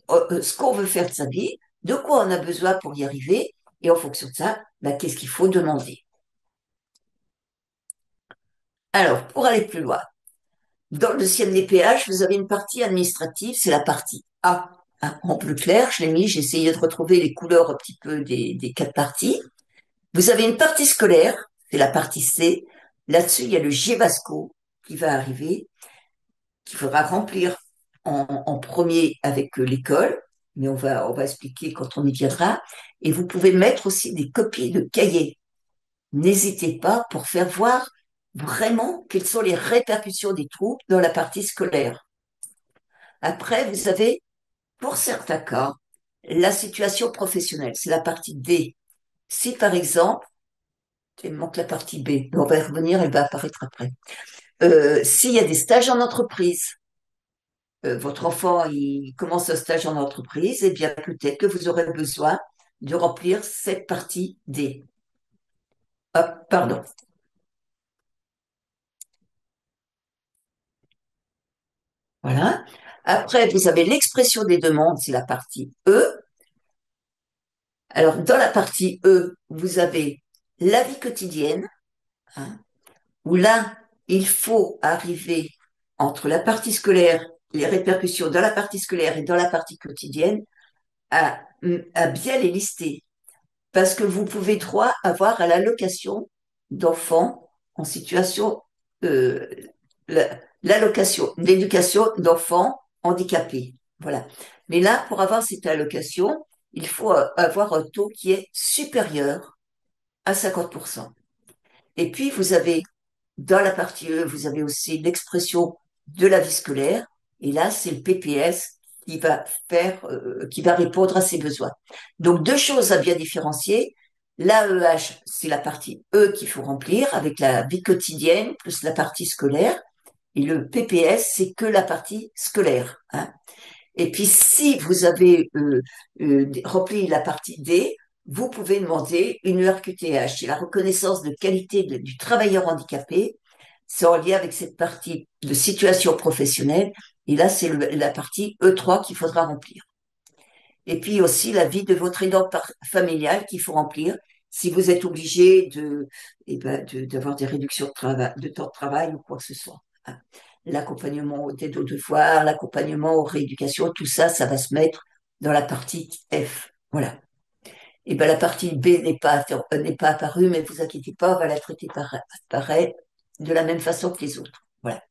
ce qu'on veut faire de sa vie, de quoi on a besoin pour y arriver, et en fonction de ça, ben, qu'est-ce qu'il faut demander. Alors, pour aller plus loin, dans le CNDPH, vous avez une partie administrative, c'est la partie A. Hein, en bleu clair, je l'ai mis, j'ai essayé de retrouver les couleurs un petit peu des quatre parties. Vous avez une partie scolaire, c'est la partie C. Là-dessus, il y a le GEVASCO qui va arriver, qu'il faudra remplir en premier avec l'école, mais on va expliquer quand on y viendra. Et vous pouvez mettre aussi des copies de cahiers. N'hésitez pas pour faire voir vraiment quelles sont les répercussions des troubles dans la partie scolaire. Après, vous avez, pour certains cas, la situation professionnelle, c'est la partie D. Si par exemple, il me manque la partie B, on va y revenir, elle va apparaître après. S'il y a des stages en entreprise, votre enfant il commence un stage en entreprise, eh bien peut-être que vous aurez besoin de remplir cette partie D. Hop, pardon. Voilà. Après, vous avez l'expression des demandes, c'est la partie E. Alors, dans la partie E, vous avez la vie quotidienne, hein, où là, il faut arriver entre la partie scolaire, les répercussions dans la partie scolaire et dans la partie quotidienne, à bien les lister. Parce que vous pouvez droit avoir à l'allocation d'enfants en situation, euh, l'allocation d'éducation d'enfants handicapés. Voilà. Mais là, pour avoir cette allocation, il faut avoir un taux qui est supérieur à 50%. Et puis, vous avez, dans la partie E, vous avez aussi l'expression de la vie scolaire. Et là, c'est le PPS qui va répondre à ces besoins. Donc, deux choses à bien différencier. L'AEH, c'est la partie E qu'il faut remplir avec la vie quotidienne plus la partie scolaire. Et le PPS, c'est que la partie scolaire. Hein. Et puis, si vous avez rempli la partie D, vous pouvez demander une ERQTH. C'est la reconnaissance de qualité du travailleur handicapé. C'est en lien avec cette partie de situation professionnelle. Et là, c'est la partie E3 qu'il faudra remplir. Et puis aussi la vie de votre aidant familial qu'il faut remplir si vous êtes obligé d'avoir des réductions de temps de travail ou quoi que ce soit. Hein. L'accompagnement d'aide aux devoirs, l'accompagnement aux rééducations, tout ça, ça va se mettre dans la partie F. Voilà. Et ben la partie B n'est pas apparue, mais vous inquiétez pas, on va la traiter pareil, de la même façon que les autres. Voilà.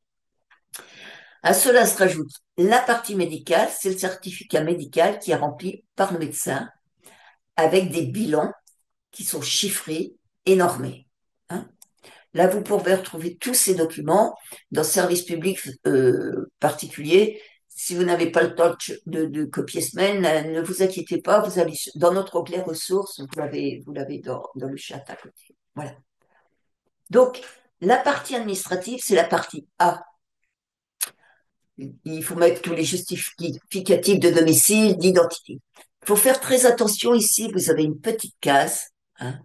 À cela se rajoute la partie médicale, c'est le certificat médical qui est rempli par le médecin avec des bilans qui sont chiffrés et normés. Hein. Là, vous pouvez retrouver tous ces documents dans service public particulier. Si vous n'avez pas le temps de copier semaine, ne vous inquiétez pas, vous allez dans notre onglet ressources, vous l'avez dans le chat à côté. Voilà. Donc, la partie administrative, c'est la partie A. Il faut mettre tous les justificatifs de domicile, d'identité. Il faut faire très attention ici, vous avez une petite case hein,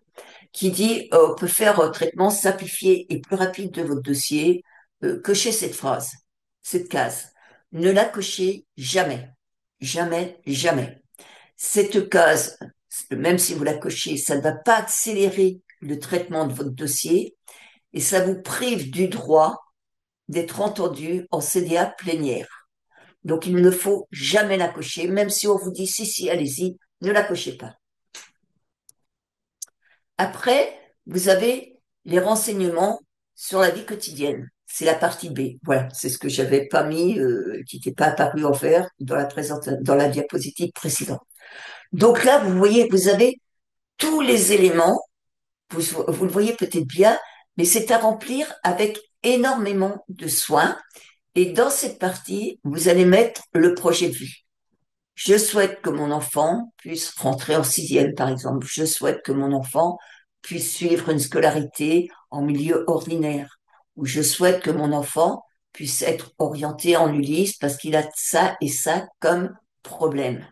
qui dit on peut faire un traitement simplifié et plus rapide de votre dossier. Cochez cette phrase, cette case. Ne la cochez jamais. Jamais, jamais. Cette case, même si vous la cochez, ça ne va pas accélérer le traitement de votre dossier et ça vous prive du droit d'être entendu en CDA plénière. Donc, il ne faut jamais la cocher, même si on vous dit si, si, allez-y, ne la cochez pas. Après, vous avez les renseignements sur la vie quotidienne. C'est la partie B. Voilà, c'est ce que j'avais pas mis, qui n'était pas apparu en vert dans la diapositive précédente. Donc là, vous voyez, vous avez tous les éléments. Vous le voyez peut-être bien, mais c'est à remplir avec énormément de soin. Et dans cette partie, vous allez mettre le projet de vie. Je souhaite que mon enfant puisse rentrer en sixième, par exemple. Je souhaite que mon enfant puisse suivre une scolarité en milieu ordinaire. Ou je souhaite que mon enfant puisse être orienté en Ulysse parce qu'il a ça et ça comme problème.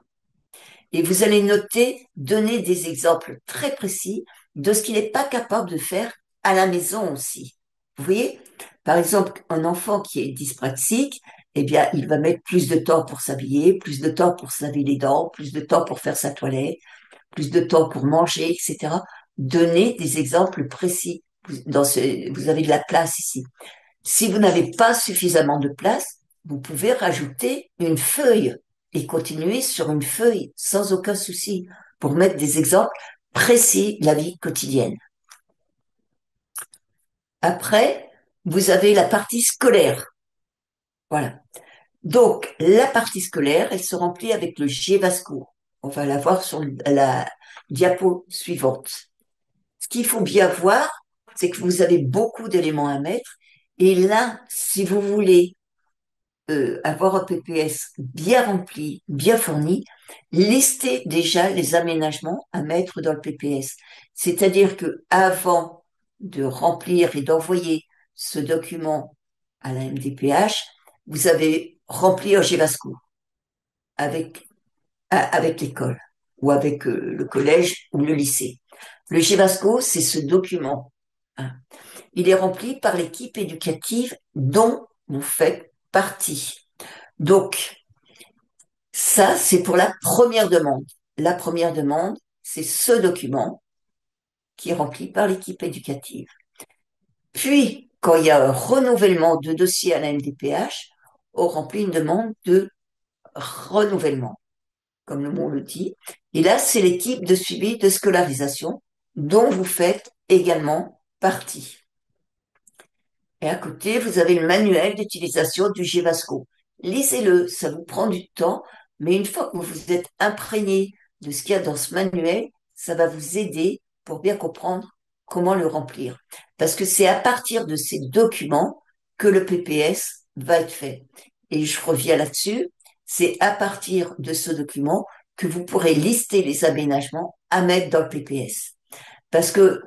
Et vous allez noter, donner des exemples très précis de ce qu'il n'est pas capable de faire à la maison aussi. Vous voyez, par exemple, un enfant qui est dyspraxique, eh bien, il va mettre plus de temps pour s'habiller, plus de temps pour se laver les dents, plus de temps pour faire sa toilette, plus de temps pour manger, etc. Donnez des exemples précis. Vous avez de la place ici. Si vous n'avez pas suffisamment de place, vous pouvez rajouter une feuille et continuer sur une feuille sans aucun souci pour mettre des exemples précis de la vie quotidienne. Après, vous avez la partie scolaire. Voilà. Donc, la partie scolaire, elle se remplit avec le GVASCO. On va la voir sur la diapo suivante. Ce qu'il faut bien voir, c'est que vous avez beaucoup d'éléments à mettre. Et là, si vous voulez avoir un PPS bien rempli, bien fourni, listez déjà les aménagements à mettre dans le PPS. C'est-à-dire que avant de remplir et d'envoyer ce document à la MDPH, vous avez rempli un GVASCO avec, avec l'école ou avec le collège ou le lycée. Le GVASCO, c'est ce document, hein. Il est rempli par l'équipe éducative dont vous faites partie. Donc, ça, c'est pour la première demande. La première demande, c'est ce document qui est rempli par l'équipe éducative. Puis, quand il y a un renouvellement de dossier à la MDPH, on remplit une demande de renouvellement, comme le mot le dit. Et là, c'est l'équipe de suivi de scolarisation dont vous faites également partie. Et à côté, vous avez le manuel d'utilisation du GVASCO. Lisez-le, ça vous prend du temps, mais une fois que vous vous êtes imprégné de ce qu'il y a dans ce manuel, ça va vous aider pour bien comprendre comment le remplir. Parce que c'est à partir de ces documents que le PPS va être fait. Et je reviens là-dessus, c'est à partir de ce document que vous pourrez lister les aménagements à mettre dans le PPS. Parce que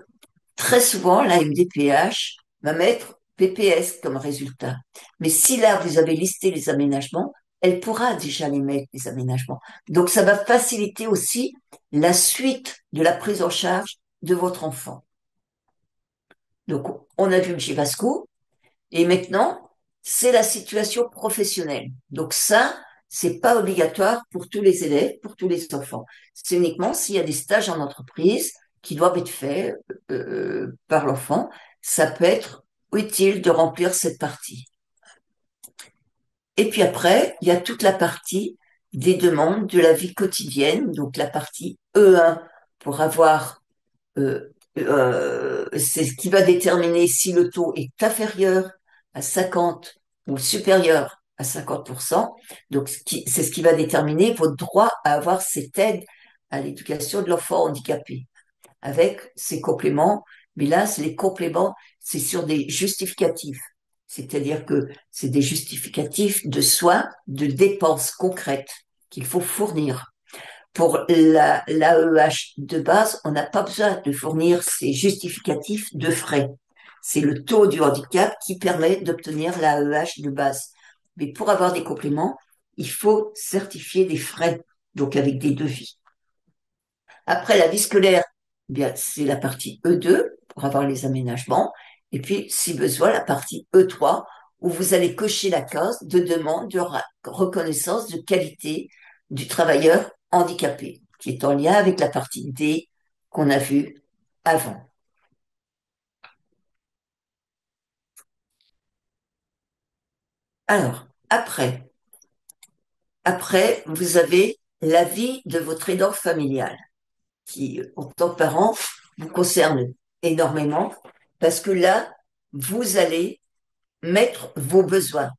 très souvent, la MDPH va mettre PPS comme résultat. Mais si là, vous avez listé les aménagements, elle pourra déjà les mettre, les aménagements. Donc, ça va faciliter aussi la suite de la prise en charge de votre enfant. Donc, on a vu le Givasco, et maintenant, c'est la situation professionnelle. Donc ça, c'est pas obligatoire pour tous les élèves, pour tous les enfants. C'est uniquement s'il y a des stages en entreprise qui doivent être faits par l'enfant. Ça peut être utile de remplir cette partie. Et puis après, il y a toute la partie des demandes de la vie quotidienne, donc la partie E1 pour avoir c'est ce qui va déterminer si le taux est inférieur à 50 ou supérieur à 50%. Donc, c'est ce qui va déterminer votre droit à avoir cette aide à l'éducation de l'enfant handicapé avec ses compléments. Mais là, les compléments, c'est sur des justificatifs. C'est-à-dire que c'est des justificatifs de soins, de dépenses concrètes qu'il faut fournir. Pour l'AEH de base, on n'a pas besoin de fournir ces justificatifs de frais. C'est le taux du handicap qui permet d'obtenir l'AEH de base. Mais pour avoir des compléments, il faut certifier des frais, donc avec des devis. Après, la vie scolaire, eh bien, c'est la partie E2 pour avoir les aménagements. Et puis, si besoin, la partie E3 où vous allez cocher la case de demande de reconnaissance de qualité du travailleur handicapé, qui est en lien avec la partie D qu'on a vue avant. Alors, après, vous avez l'avis de votre aidant familial, qui, en tant que parent, vous concerne énormément, parce que là, vous allez mettre vos besoins.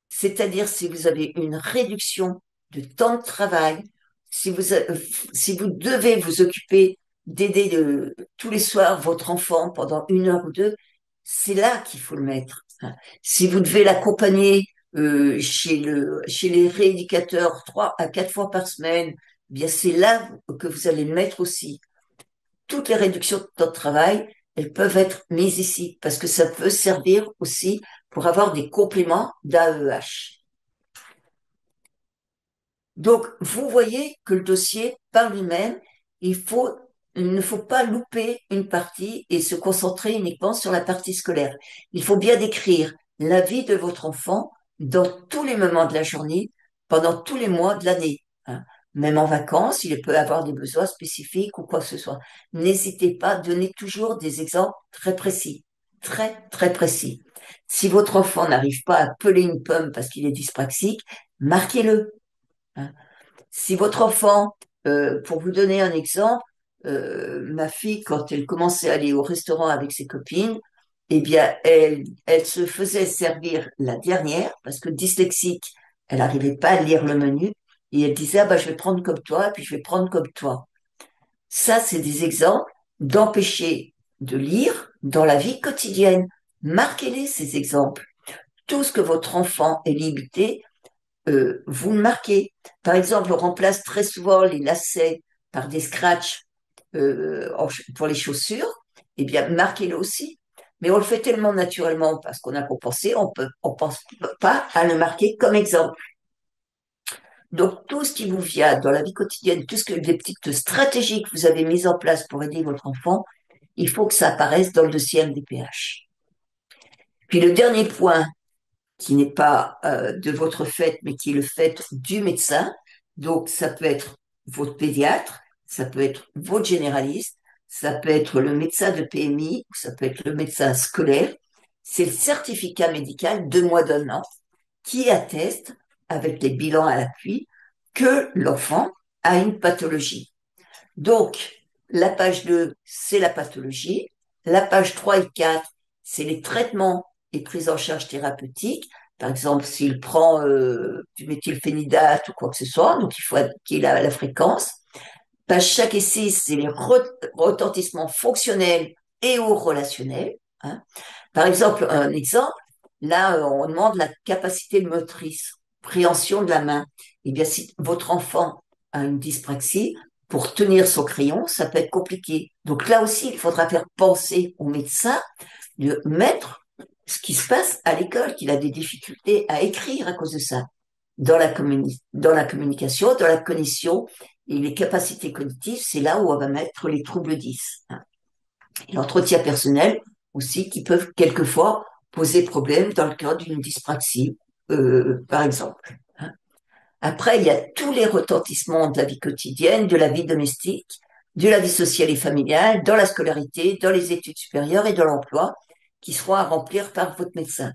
C'est-à-dire si vous avez une réduction de temps de travail, si vous devez vous occuper d'aider tous les soirs votre enfant pendant 1 heure ou deux, c'est là qu'il faut le mettre, hein. Si vous devez l'accompagner chez les rééducateurs 3 à 4 fois par semaine, eh bien c'est là que vous allez le mettre aussi. Toutes les réductions de temps de travail, elles peuvent être mises ici parce que ça peut servir aussi pour avoir des compléments d'AEH. Donc, vous voyez que le dossier par lui-même, il faut, il ne faut pas louper une partie et se concentrer uniquement sur la partie scolaire. Il faut bien décrire la vie de votre enfant dans tous les moments de la journée, pendant tous les mois de l'année, hein. Même en vacances, il peut avoir des besoins spécifiques ou quoi que ce soit. N'hésitez pas, donnez toujours des exemples très précis, très, très précis. Si votre enfant n'arrive pas à peler une pomme parce qu'il est dyspraxique, marquez-le, hein. Si votre enfant, pour vous donner un exemple, ma fille, quand elle commençait à aller au restaurant avec ses copines, eh bien, elle se faisait servir la dernière, parce que dyslexique, elle n'arrivait pas à lire le menu, et elle disait, ah bah, je vais prendre comme toi, et puis je vais prendre comme toi. Ça, c'est des exemples d'empêcher de lire dans la vie quotidienne. Marquez-les, ces exemples. Tout ce que votre enfant est limité, vous le marquez. Par exemple, on remplace très souvent les lacets par des scratchs pour les chaussures. Eh bien, marquez-le aussi. Mais on le fait tellement naturellement parce qu'on a compensé, on pense pas à le marquer comme exemple. Donc, tout ce qui vous vient dans la vie quotidienne, tout ce que les petites stratégies que vous avez mises en place pour aider votre enfant, il faut que ça apparaisse dans le dossier MDPH. Puis le dernier point qui n'est pas de votre fait, mais qui est le fait du médecin. Donc, ça peut être votre pédiatre, ça peut être votre généraliste, ça peut être le médecin de PMI, ça peut être le médecin scolaire. C'est le certificat médical 2 mois d'un an qui atteste, avec les bilans à l'appui, que l'enfant a une pathologie. Donc, la page 2, c'est la pathologie. La page 3 et 4, c'est les traitements et prises en charge thérapeutiques. Par exemple, s'il prend du méthylphénidate ou quoi que ce soit, donc il faut qu'il ait la fréquence. Page 5 et 6, c'est les retentissements fonctionnels et ou relationnels, hein. Par exemple, un exemple, là, on demande la capacité motrice, préhension de la main. Eh bien, si votre enfant a une dyspraxie, pour tenir son crayon, ça peut être compliqué. Donc là aussi, il faudra faire penser au médecin de mettre ce qui se passe à l'école, qu'il a des difficultés à écrire à cause de ça. Dans la communication, dans la cognition et les capacités cognitives, c'est là où on va mettre les troubles 10, hein. Et l'entretien personnel aussi, qui peuvent quelquefois poser problème dans le cas d'une dyspraxie, par exemple, hein. Après, il y a tous les retentissements de la vie quotidienne, de la vie domestique, de la vie sociale et familiale, dans la scolarité, dans les études supérieures et dans l'emploi, qui seront à remplir par votre médecin.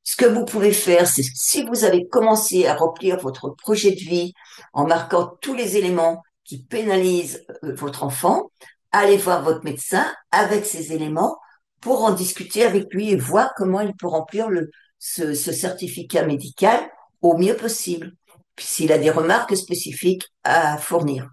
Ce que vous pouvez faire, c'est si vous avez commencé à remplir votre projet de vie en marquant tous les éléments qui pénalisent votre enfant, allez voir votre médecin avec ces éléments pour en discuter avec lui et voir comment il peut remplir ce certificat médical au mieux possible, s'il a des remarques spécifiques à fournir.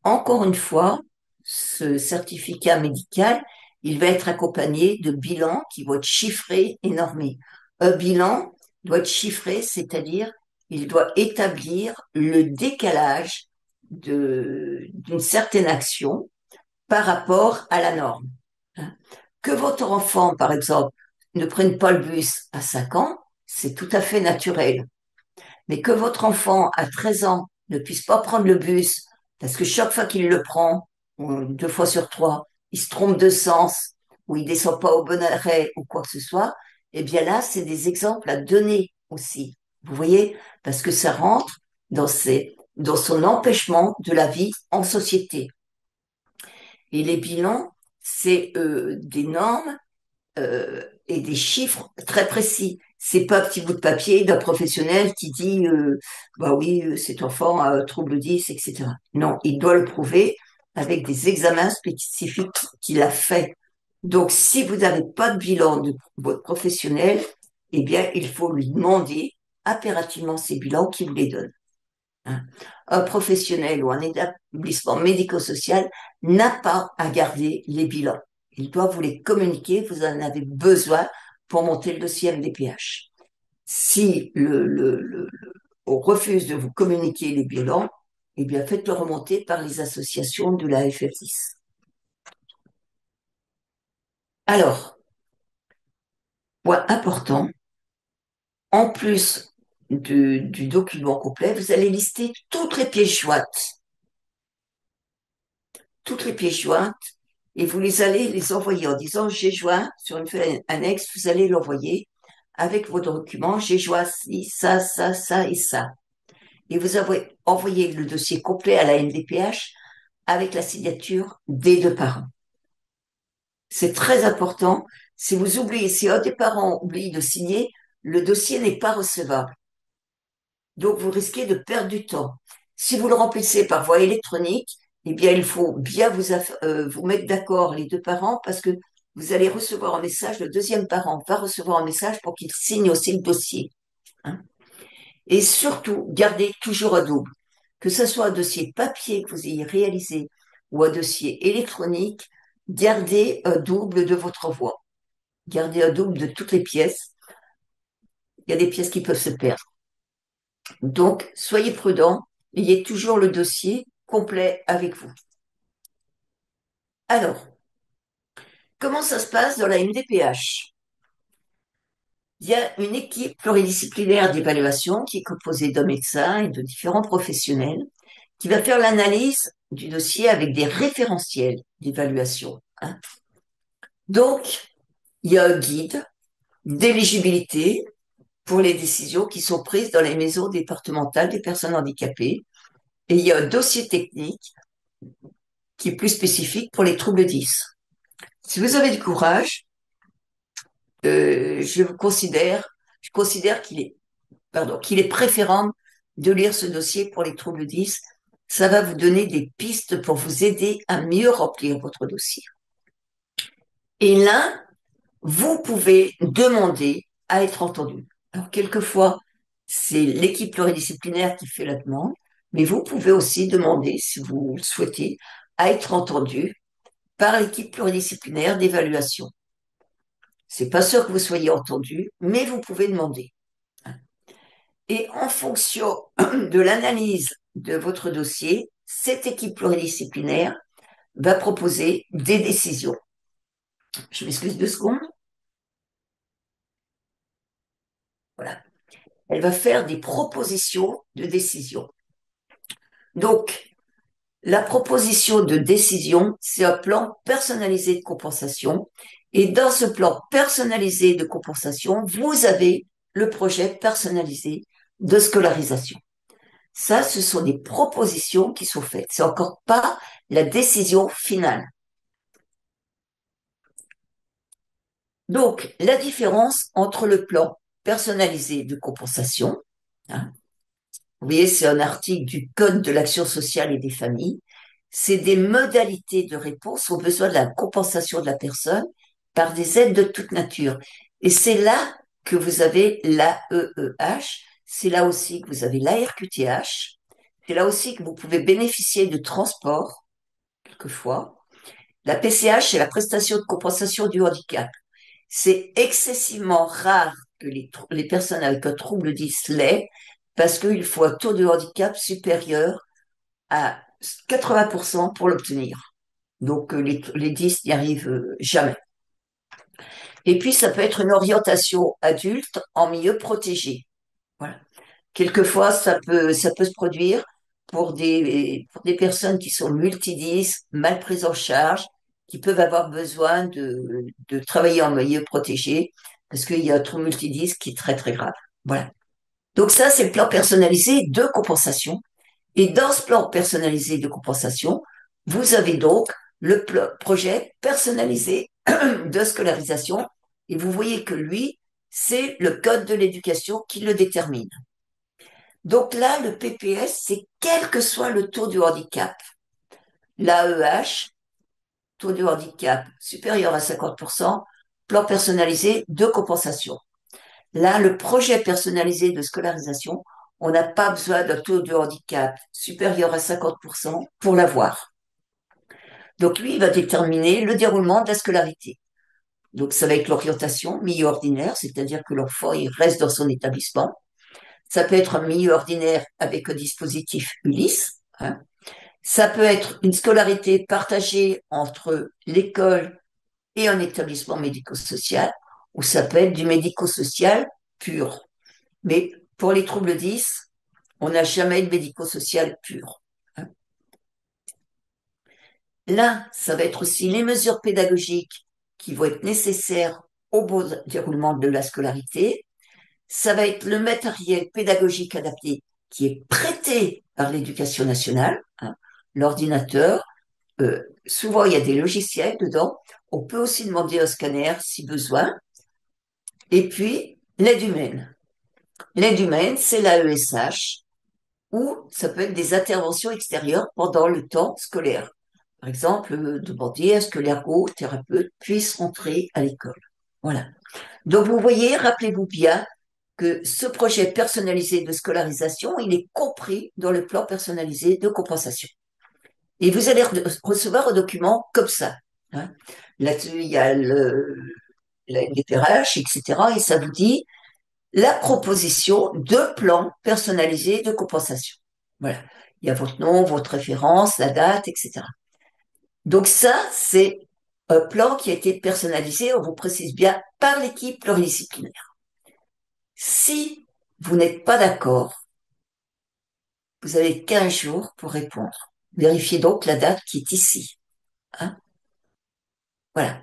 Encore une fois, ce certificat médical, il va être accompagné de bilans qui vont être chiffrés et normés. Un bilan doit être chiffré, c'est-à-dire il doit établir le décalage d'une certaine action par rapport à la norme, hein. Que votre enfant, par exemple, ne prenne pas le bus à 5 ans, c'est tout à fait naturel. Mais que votre enfant à 13 ans ne puisse pas prendre le bus parce que chaque fois qu'il le prend, 2 fois sur 3, il se trompe de sens ou il descend pas au bon arrêt ou quoi que ce soit, eh bien là, c'est des exemples à donner aussi. Vous voyez? Parce que ça rentre dans son empêchement de la vie en société. Et les bilans, c'est des normes et des chiffres très précis. C'est pas un petit bout de papier d'un professionnel qui dit bah oui, cet enfant a un trouble 10, etc. Non, il doit le prouver avec des examens spécifiques qu'il a fait. Donc, si vous n'avez pas de bilan de votre professionnel, eh bien, il faut lui demander impérativement ces bilans qu'il vous les donne, hein. Un professionnel ou un établissement médico-social n'a pas à garder les bilans. Il doit vous les communiquer, vous en avez besoin pour monter le dossier MDPH. Si on refuse de vous communiquer les bilans, eh bien faites-le remonter par les associations de la FF10. Alors, point important, en plus du document complet, vous allez lister toutes les pièces jointes, et vous les allez les envoyer en disant j'ai joint sur une feuille annexe, vous allez l'envoyer avec vos documents, j'ai joint ci, ça et ça. Et vous avez envoyé le dossier complet à la NDPH avec la signature des deux parents. C'est très important. Si vous oubliez, si un des parents oublie de signer, le dossier n'est pas recevable. Donc, vous risquez de perdre du temps. Si vous le remplissez par voie électronique, eh bien, il faut bien vous mettre d'accord les deux parents parce que vous allez recevoir un message, le deuxième parent va recevoir un message pour qu'il signe aussi le dossier, hein. Et surtout, gardez toujours un double. Que ce soit un dossier papier que vous ayez réalisé ou un dossier électronique, gardez un double de votre voix. Gardez un double de toutes les pièces. Il y a des pièces qui peuvent se perdre. Donc, soyez prudents, ayez toujours le dossier complet avec vous. Alors, comment ça se passe dans la MDPH? Il y a une équipe pluridisciplinaire d'évaluation qui est composée de médecins et de différents professionnels qui va faire l'analyse du dossier avec des référentiels d'évaluation, hein. Donc, il y a un guide d'éligibilité pour les décisions qui sont prises dans les maisons départementales des personnes handicapées. Et il y a un dossier technique qui est plus spécifique pour les troubles 10. Si vous avez du courage, je considère qu'il est préférable de lire ce dossier pour les troubles 10. Ça va vous donner des pistes pour vous aider à mieux remplir votre dossier. Et là, vous pouvez demander à être entendu. Alors, quelquefois, c'est l'équipe pluridisciplinaire qui fait la demande, mais vous pouvez aussi demander, si vous le souhaitez, à être entendu par l'équipe pluridisciplinaire d'évaluation. C'est pas sûr que vous soyez entendu, mais vous pouvez demander. Et en fonction de l'analyse de votre dossier, cette équipe pluridisciplinaire va proposer des décisions. Je m'excuse 2 secondes. Voilà. Elle va faire des propositions de décision. Donc, la proposition de décision, c'est un plan personnalisé de compensation. Et dans ce plan personnalisé de compensation, vous avez le projet personnalisé de scolarisation. Ça, ce sont des propositions qui sont faites. C'est encore pas la décision finale. Donc, la différence entre le plan personnalisé de compensation, hein, vous voyez, c'est un article du Code de l'action sociale et des familles. C'est des modalités de réponse aux besoins de la compensation de la personne par des aides de toute nature. Et c'est là que vous avez l'AEEH, c'est là aussi que vous avez l'ARQTH, c'est là aussi que vous pouvez bénéficier de transport, quelquefois. La PCH, c'est la prestation de compensation du handicap. C'est excessivement rare que les personnes avec un trouble 10 l'aient, parce qu'il faut un taux de handicap supérieur à 80% pour l'obtenir. Donc, les 10 n'y arrivent jamais. Et puis, ça peut être une orientation adulte en milieu protégé. Voilà. Quelquefois, ça peut se produire pour pour des personnes qui sont multidis, mal prises en charge, qui peuvent avoir besoin de travailler en milieu protégé, parce qu'il y a un trouble multidis qui est très, très grave. Voilà. Donc ça, c'est le plan personnalisé de compensation. Et dans ce plan personnalisé de compensation, vous avez donc le projet personnalisé de scolarisation. Et vous voyez que lui, c'est le code de l'éducation qui le détermine. Donc là, le PPS, c'est quel que soit le taux de handicap. L'AEH, taux de handicap supérieur à 50%, plan personnalisé de compensation. Là, le projet personnalisé de scolarisation, on n'a pas besoin d'un taux de handicap supérieur à 50% pour l'avoir. Donc lui, il va déterminer le déroulement de la scolarité. Donc ça va être l'orientation, milieu ordinaire, c'est-à-dire que l'enfant, il reste dans son établissement. Ça peut être un milieu ordinaire avec un dispositif Ulysse, hein. Ça peut être une scolarité partagée entre l'école et un établissement médico-social, ou ça peut être du médico-social pur. Mais pour les troubles 10, on n'a jamais de médico-social pur. Hein. Là, ça va être aussi les mesures pédagogiques qui vont être nécessaires au bon déroulement de la scolarité. Ça va être le matériel pédagogique adapté qui est prêté par l'éducation nationale, hein, l'ordinateur. Souvent, il y a des logiciels dedans. On peut aussi demander un scanner si besoin. Et puis, l'aide humaine. L'aide humaine, c'est l'AESH, ou ça peut être des interventions extérieures pendant le temps scolaire. Par exemple, demander à ce que l'ergothérapeute puisse rentrer à l'école. Voilà. Donc, vous voyez, rappelez-vous bien que ce projet personnalisé de scolarisation, il est compris dans le plan personnalisé de compensation. Et vous allez recevoir un document comme ça. Hein. Là-dessus, il y a la LDPRH, etc. Et ça vous dit la proposition de plan personnalisé de compensation. Voilà. Il y a votre nom, votre référence, la date, etc. Donc ça, c'est un plan qui a été personnalisé, on vous précise bien, par l'équipe pluridisciplinaire. Si vous n'êtes pas d'accord, vous avez 15 jours pour répondre. Vérifiez donc la date qui est ici. Hein. Voilà.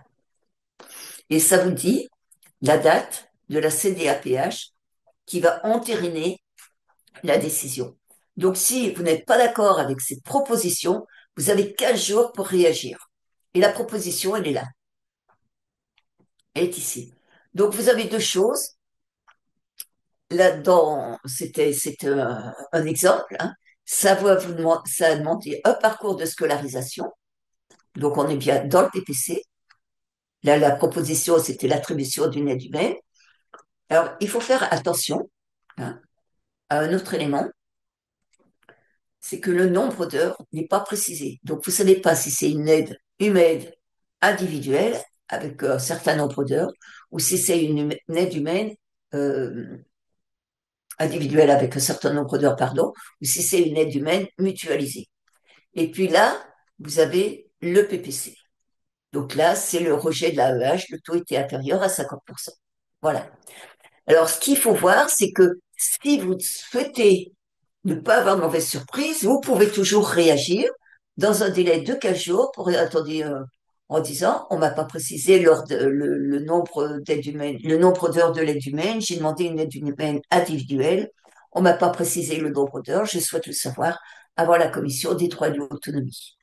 Et ça vous dit la date de la CDAPH qui va entériner la décision. Donc, si vous n'êtes pas d'accord avec cette proposition, vous avez 15 jours pour réagir. Et la proposition, elle est là. Elle est ici. Donc, vous avez deux choses. Là-dedans, c'est un exemple. Hein. Ça a demandé un parcours de scolarisation. Donc, on est bien dans le PPC. Là, la proposition, c'était l'attribution d'une aide humaine. Alors, il faut faire attention, hein, à un autre élément, c'est que le nombre d'heures n'est pas précisé. Donc, vous ne savez pas si c'est une aide humaine individuelle avec un certain nombre d'heures ou si c'est une aide humaine euh, individuelle avec un certain nombre d'heures, pardon, ou si c'est une aide humaine mutualisée. Et puis là, vous avez le PPC. Donc là, c'est le rejet de l'AEH, le taux était inférieur à 50%. Voilà. Alors, ce qu'il faut voir, c'est que si vous souhaitez ne pas avoir de mauvaise surprise, vous pouvez toujours réagir dans un délai de 15 jours pour attendre en disant, on m'a pas précisé le nombre d'aides humaines, le nombre d'heures de l'aide humaine, j'ai demandé une aide humaine individuelle, on m'a pas précisé le nombre d'heures, je souhaite le savoir avant la commission des droits et de l'autonomie.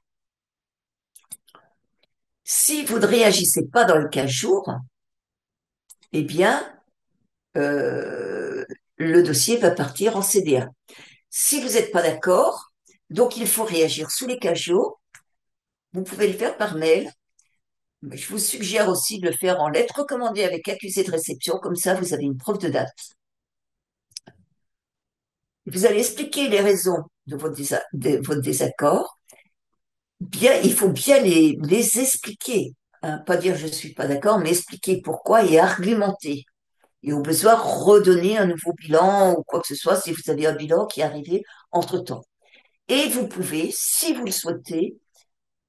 Si vous ne réagissez pas dans les 15 jours, eh bien, le dossier va partir en CDA. Si vous n'êtes pas d'accord, donc il faut réagir sous les 15 jours. Vous pouvez le faire par mail. Mais je vous suggère aussi de le faire en lettre recommandée avec accusé de réception. Comme ça, vous avez une preuve de date. Vous allez expliquer les raisons de votre désaccord. Bien, il faut bien les expliquer. Hein. Pas dire je suis pas d'accord, mais expliquer pourquoi et argumenter. Et au besoin, redonner un nouveau bilan ou quoi que ce soit si vous avez un bilan qui est arrivé entre-temps. Et vous pouvez, si vous le souhaitez,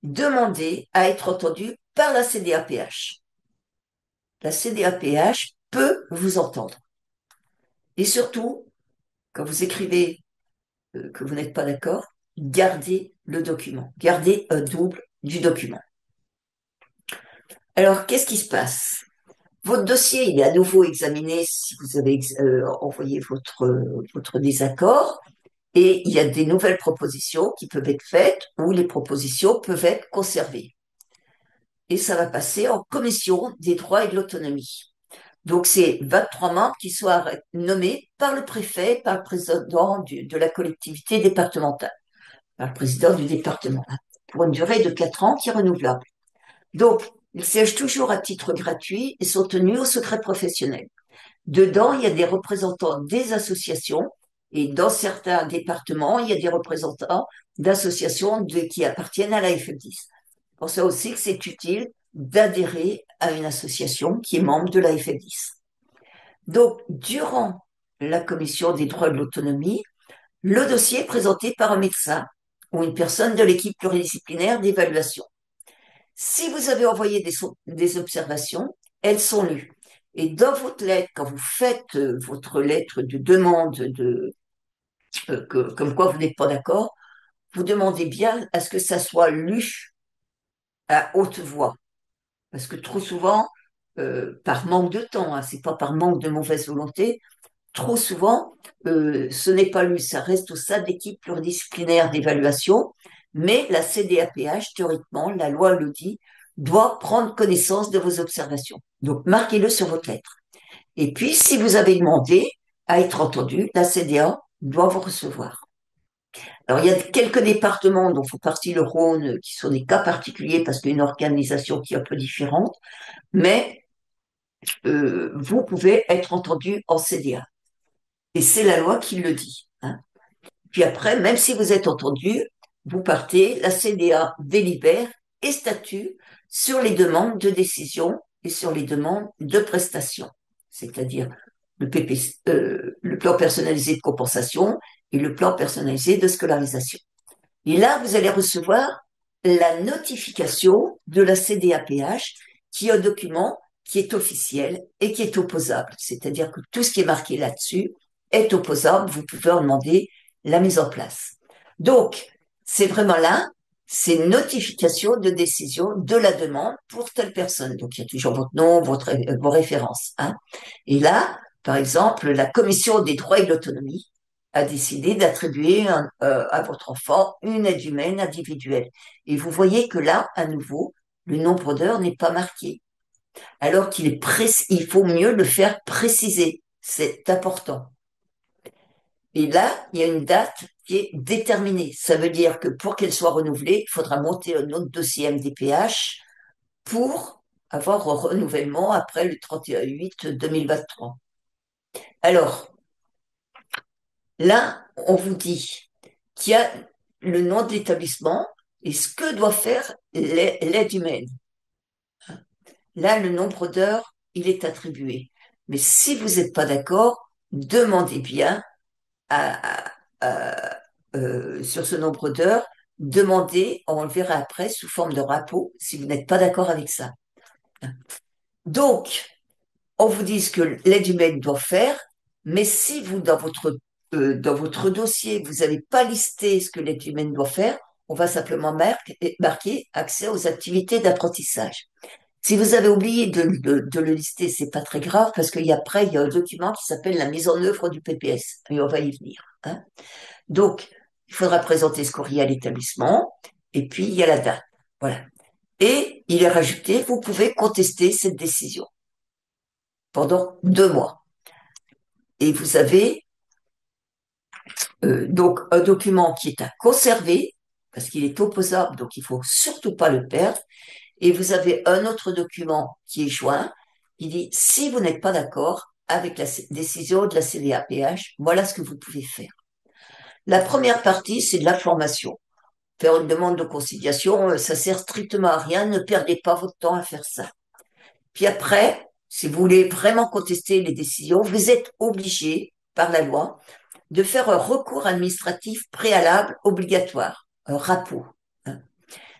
demander à être entendu par la CDAPH. La CDAPH peut vous entendre. Et surtout, quand vous écrivez que vous n'êtes pas d'accord, gardez le document. Gardez un double du document. Alors, qu'est-ce qui se passe? Votre dossier, il est à nouveau examiné si vous avez envoyé votre désaccord. Et il y a des nouvelles propositions qui peuvent être faites ou les propositions peuvent être conservées. Et ça va passer en commission des droits et de l'autonomie. Donc, c'est 23 membres qui soient nommés par le préfet, par le président de la collectivité départementale, par le président du département, hein, pour une durée de 4 ans qui est renouvelable. Donc, ils siègent toujours à titre gratuit et sont tenus au secret professionnel. Dedans, il y a des représentants des associations et dans certains départements, il y a des représentants d'associations qui appartiennent à la FF10. C'est pour ça aussi que c'est utile d'adhérer à une association qui est membre de la FF10. Donc, durant la commission des droits de l'autonomie, le dossier est présenté par un médecin ou une personne de l'équipe pluridisciplinaire d'évaluation. Si vous avez envoyé des observations, elles sont lues. Et dans votre lettre, quand vous faites votre lettre de demande comme quoi vous n'êtes pas d'accord, vous demandez bien à ce que ça soit lu à haute voix. Parce que trop souvent, par manque de temps, hein, c'est pas par manque de mauvaise volonté, trop souvent, ce n'est pas lu, ça reste au sein d'équipe pluridisciplinaire d'évaluation, mais la CDAPH, théoriquement, la loi le dit, doit prendre connaissance de vos observations. Donc, marquez-le sur votre lettre. Et puis, si vous avez demandé à être entendu, la CDA doit vous recevoir. Alors, il y a quelques départements dont font partie le Rhône qui sont des cas particuliers parce qu'il y a une organisation qui est un peu différente, mais vous pouvez être entendu en CDA. Et c'est la loi qui le dit, hein. Puis après, même si vous êtes entendu, vous partez, la CDA délibère et statue sur les demandes de décision et sur les demandes de prestation, c'est-à-dire le plan personnalisé de compensation et le plan personnalisé de scolarisation. Et là, vous allez recevoir la notification de la CDAPH, qui est un document qui est officiel et qui est opposable. C'est-à-dire que tout ce qui est marqué là-dessus est opposable. Vous pouvez en demander la mise en place. Donc, c'est vraiment là, c'est notification de décision de la demande pour telle personne. Donc, il y a toujours votre nom, vos références, hein. Et là, par exemple, la commission des droits et de l'autonomie a décidé d'attribuer à votre enfant une aide humaine individuelle. Et vous voyez que là, à nouveau, le nombre d'heures n'est pas marqué. Alors il faut mieux le faire préciser. C'est important. Et là, il y a une date qui est déterminée. Ça veut dire que pour qu'elle soit renouvelée, il faudra monter un autre dossier MDPH pour avoir un renouvellement après le 31/8/2023. Alors, là, on vous dit qu'il y a le nom de l'établissement et ce que doit faire l'aide humaine. Là, le nombre d'heures, il est attribué. Mais si vous n'êtes pas d'accord, demandez bien sur ce nombre d'heures, demandez, on le verra après, sous forme de rapport, si vous n'êtes pas d'accord avec ça. Donc, on vous dit ce que l'aide humaine doit faire, mais si vous, dans votre dossier, vous n'avez pas listé ce que l'aide humaine doit faire, on va simplement marquer accès aux activités d'apprentissage. Si vous avez oublié de le lister, c'est pas très grave parce qu'après, il y a un document qui s'appelle la mise en œuvre du PPS et on va y venir, hein. Donc, il faudra présenter ce courrier à l'établissement et puis il y a la date. Voilà. Et il est rajouté, vous pouvez contester cette décision pendant 2 mois. Et vous avez donc un document qui est à conserver parce qu'il est opposable, donc il faut surtout pas le perdre. Et vous avez un autre document qui est joint. Il dit, si vous n'êtes pas d'accord avec la décision de la CDAPH, voilà ce que vous pouvez faire. La première partie, c'est de la formation. Faire une demande de conciliation, ça sert strictement à rien. Ne perdez pas votre temps à faire ça. Puis après, si vous voulez vraiment contester les décisions, vous êtes obligé, par la loi, de faire un recours administratif préalable obligatoire, un RAPO, hein.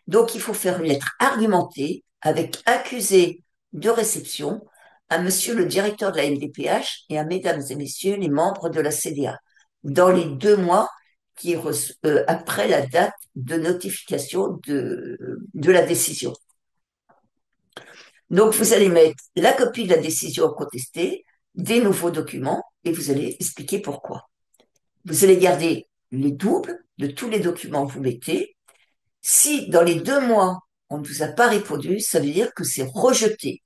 Donc, il faut faire une lettre argumentée avec accusé de réception à monsieur le directeur de la MDPH et à mesdames et messieurs les membres de la CDA dans les 2 mois après la date de notification de la décision. Donc, vous allez mettre la copie de la décision contestée, des nouveaux documents et vous allez expliquer pourquoi. Vous allez garder les doubles de tous les documents que vous mettez. Si dans les 2 mois, on ne vous a pas répondu, ça veut dire que c'est rejeté.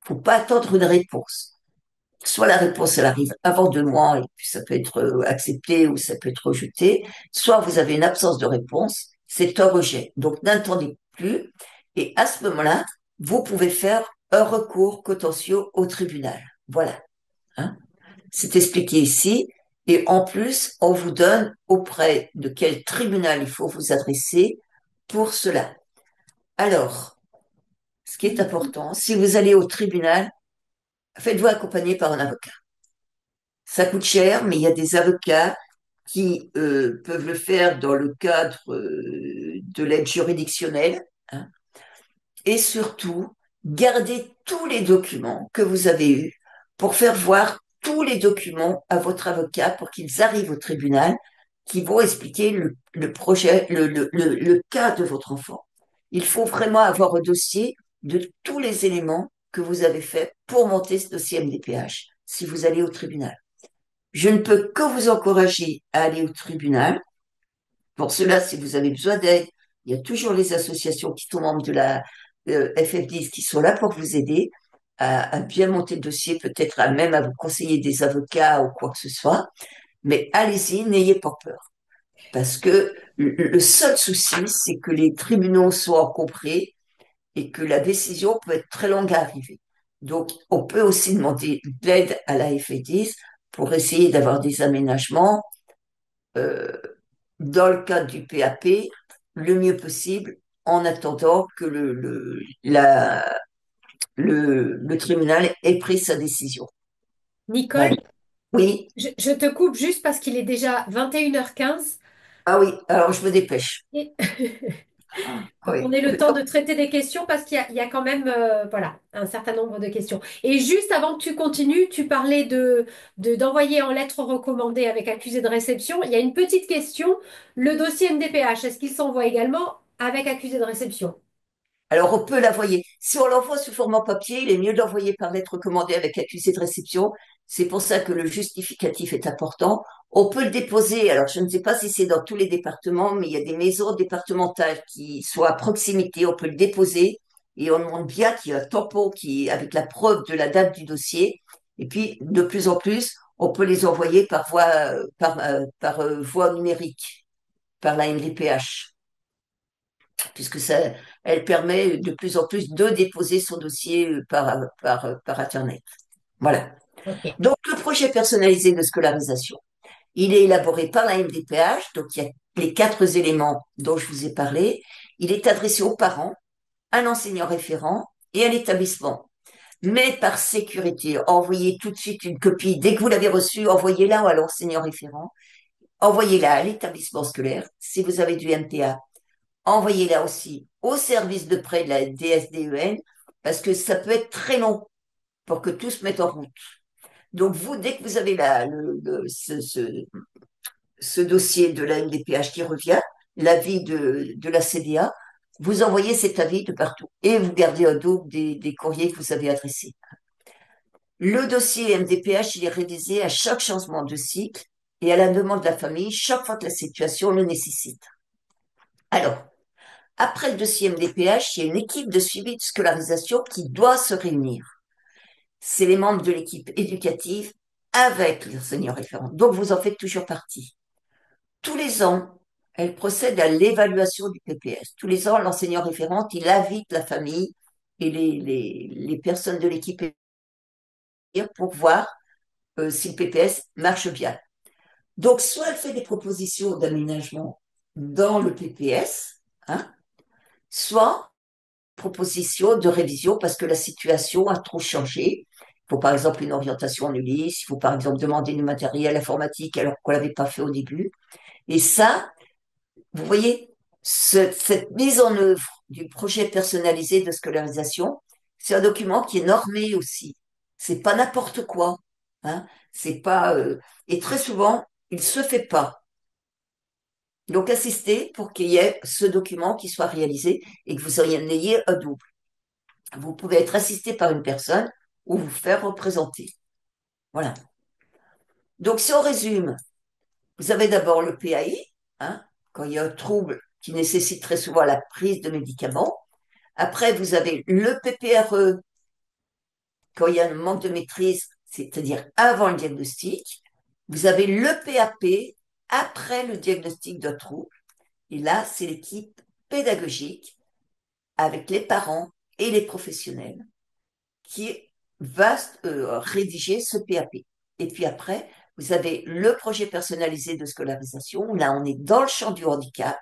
Faut pas attendre une réponse. Soit la réponse, elle arrive avant 2 mois et puis ça peut être accepté ou ça peut être rejeté. Soit vous avez une absence de réponse, c'est un rejet. Donc n'attendez plus. Et à ce moment-là, vous pouvez faire un recours contentieux au tribunal. Voilà, hein. C'est expliqué ici. Et en plus, on vous donne auprès de quel tribunal il faut vous adresser pour cela. Alors, ce qui est important, si vous allez au tribunal, faites-vous accompagner par un avocat. Ça coûte cher, mais il y a des avocats qui peuvent le faire dans le cadre de l'aide juridictionnelle, hein. Et surtout, gardez tous les documents que vous avez eus pour faire voir tous les documents à votre avocat pour qu'ils arrivent au tribunal, qui vont expliquer le projet, le cas de votre enfant. Il faut vraiment avoir au dossier de tous les éléments que vous avez faits pour monter ce dossier MDPH si vous allez au tribunal. Je ne peux que vous encourager à aller au tribunal. Pour cela, si vous avez besoin d'aide, il y a toujours les associations qui sont membres de la FF10 qui sont là pour vous aider à bien monter le dossier, peut-être même à vous conseiller des avocats ou quoi que ce soit. Mais allez-y, n'ayez pas peur. Parce que le seul souci, c'est que les tribunaux sont encombrés et que la décision peut être très longue à arriver. Donc, on peut aussi demander de l'aide à la FF10 pour essayer d'avoir des aménagements euh, dans le cadre du PAP le mieux possible en attendant que le tribunal ait pris sa décision. Nicole, Voilà. Oui, je te coupe juste parce qu'il est déjà 21h15. ah oui, alors je me dépêche. Et pour qu'on Oui. ait le temps de traiter des questions, parce qu'il y a quand même voilà, un certain nombre de questions. Et juste avant que tu continues, tu parlais d'envoyer en lettre recommandée avec accusé de réception. Il y a une petite question. Le dossier MDPH, est-ce qu'il s'envoie également avec accusé de réception? Alors, on peut l'envoyer. Si on l'envoie sous format papier, il est mieux de l'envoyer par lettre recommandée avec accusé de réception. C'est pour ça que le justificatif est important. On peut le déposer. Alors, je ne sais pas si c'est dans tous les départements, mais il y a des maisons départementales qui sont à proximité. On peut le déposer et on demande bien qu'il y ait un tampon avec la preuve de la date du dossier. Et puis, de plus en plus, on peut les envoyer par voie numérique, par la NDPH, puisque ça, elle permet de plus en plus de déposer son dossier par Internet. Voilà. Ok. Donc, le projet personnalisé de scolarisation, il est élaboré par la MDPH, donc il y a les 4 éléments dont je vous ai parlé. Il est adressé aux parents, à l'enseignant référent et à l'établissement. Mais par sécurité, envoyez tout de suite une copie. Dès que vous l'avez reçue, envoyez-la à l'enseignant référent, envoyez-la à l'établissement scolaire. Si vous avez du MTA, envoyez-la aussi au service de prêt de la DSDEN, parce que ça peut être très long pour que tout se mette en route. Donc, vous, dès que vous avez ce dossier de la NDPH qui revient, l'avis de la CDA, vous envoyez cet avis de partout et vous gardez un double des courriers que vous avez adressés. Le dossier MDPH, il est révisé à chaque changement de cycle et à la demande de la famille, chaque fois que la situation le nécessite. Alors, après le dossier MDPH, il y a une équipe de suivi de scolarisation qui doit se réunir. C'est les membres de l'équipe éducative avec l'enseignant référent. Donc, vous en faites toujours partie. Tous les ans, elle procède à l'évaluation du PPS. Tous les ans, l'enseignant référent, il invite la famille et les personnes de l'équipe pour voir si le PPS marche bien. Donc, soit elle fait des propositions d'aménagement dans le PPS, hein, soit proposition de révision parce que la situation a trop changé. Il faut par exemple une orientation en Ulysse, il faut par exemple demander du matériel informatique alors qu'on l'avait pas fait au début. Et ça, vous voyez, cette mise en œuvre du projet personnalisé de scolarisation, c'est un document qui est normé aussi. C'est pas n'importe quoi, hein. C'est pas et très souvent, il se fait pas. Donc, assistez pour qu'il y ait ce document qui soit réalisé et que vous en ayez un double. Vous pouvez être assisté par une personne ou vous faire représenter. Voilà. Donc, si on résume, vous avez d'abord le PAI, hein, quand il y a un trouble qui nécessite très souvent la prise de médicaments. Après, vous avez le PPRE, quand il y a un manque de maîtrise, c'est-à-dire avant le diagnostic. Vous avez le PAP après le diagnostic d'un trouble. Et là, c'est l'équipe pédagogique avec les parents et les professionnels qui va rédiger ce PAP. Et puis après, vous avez le projet personnalisé de scolarisation. Là, on est dans le champ du handicap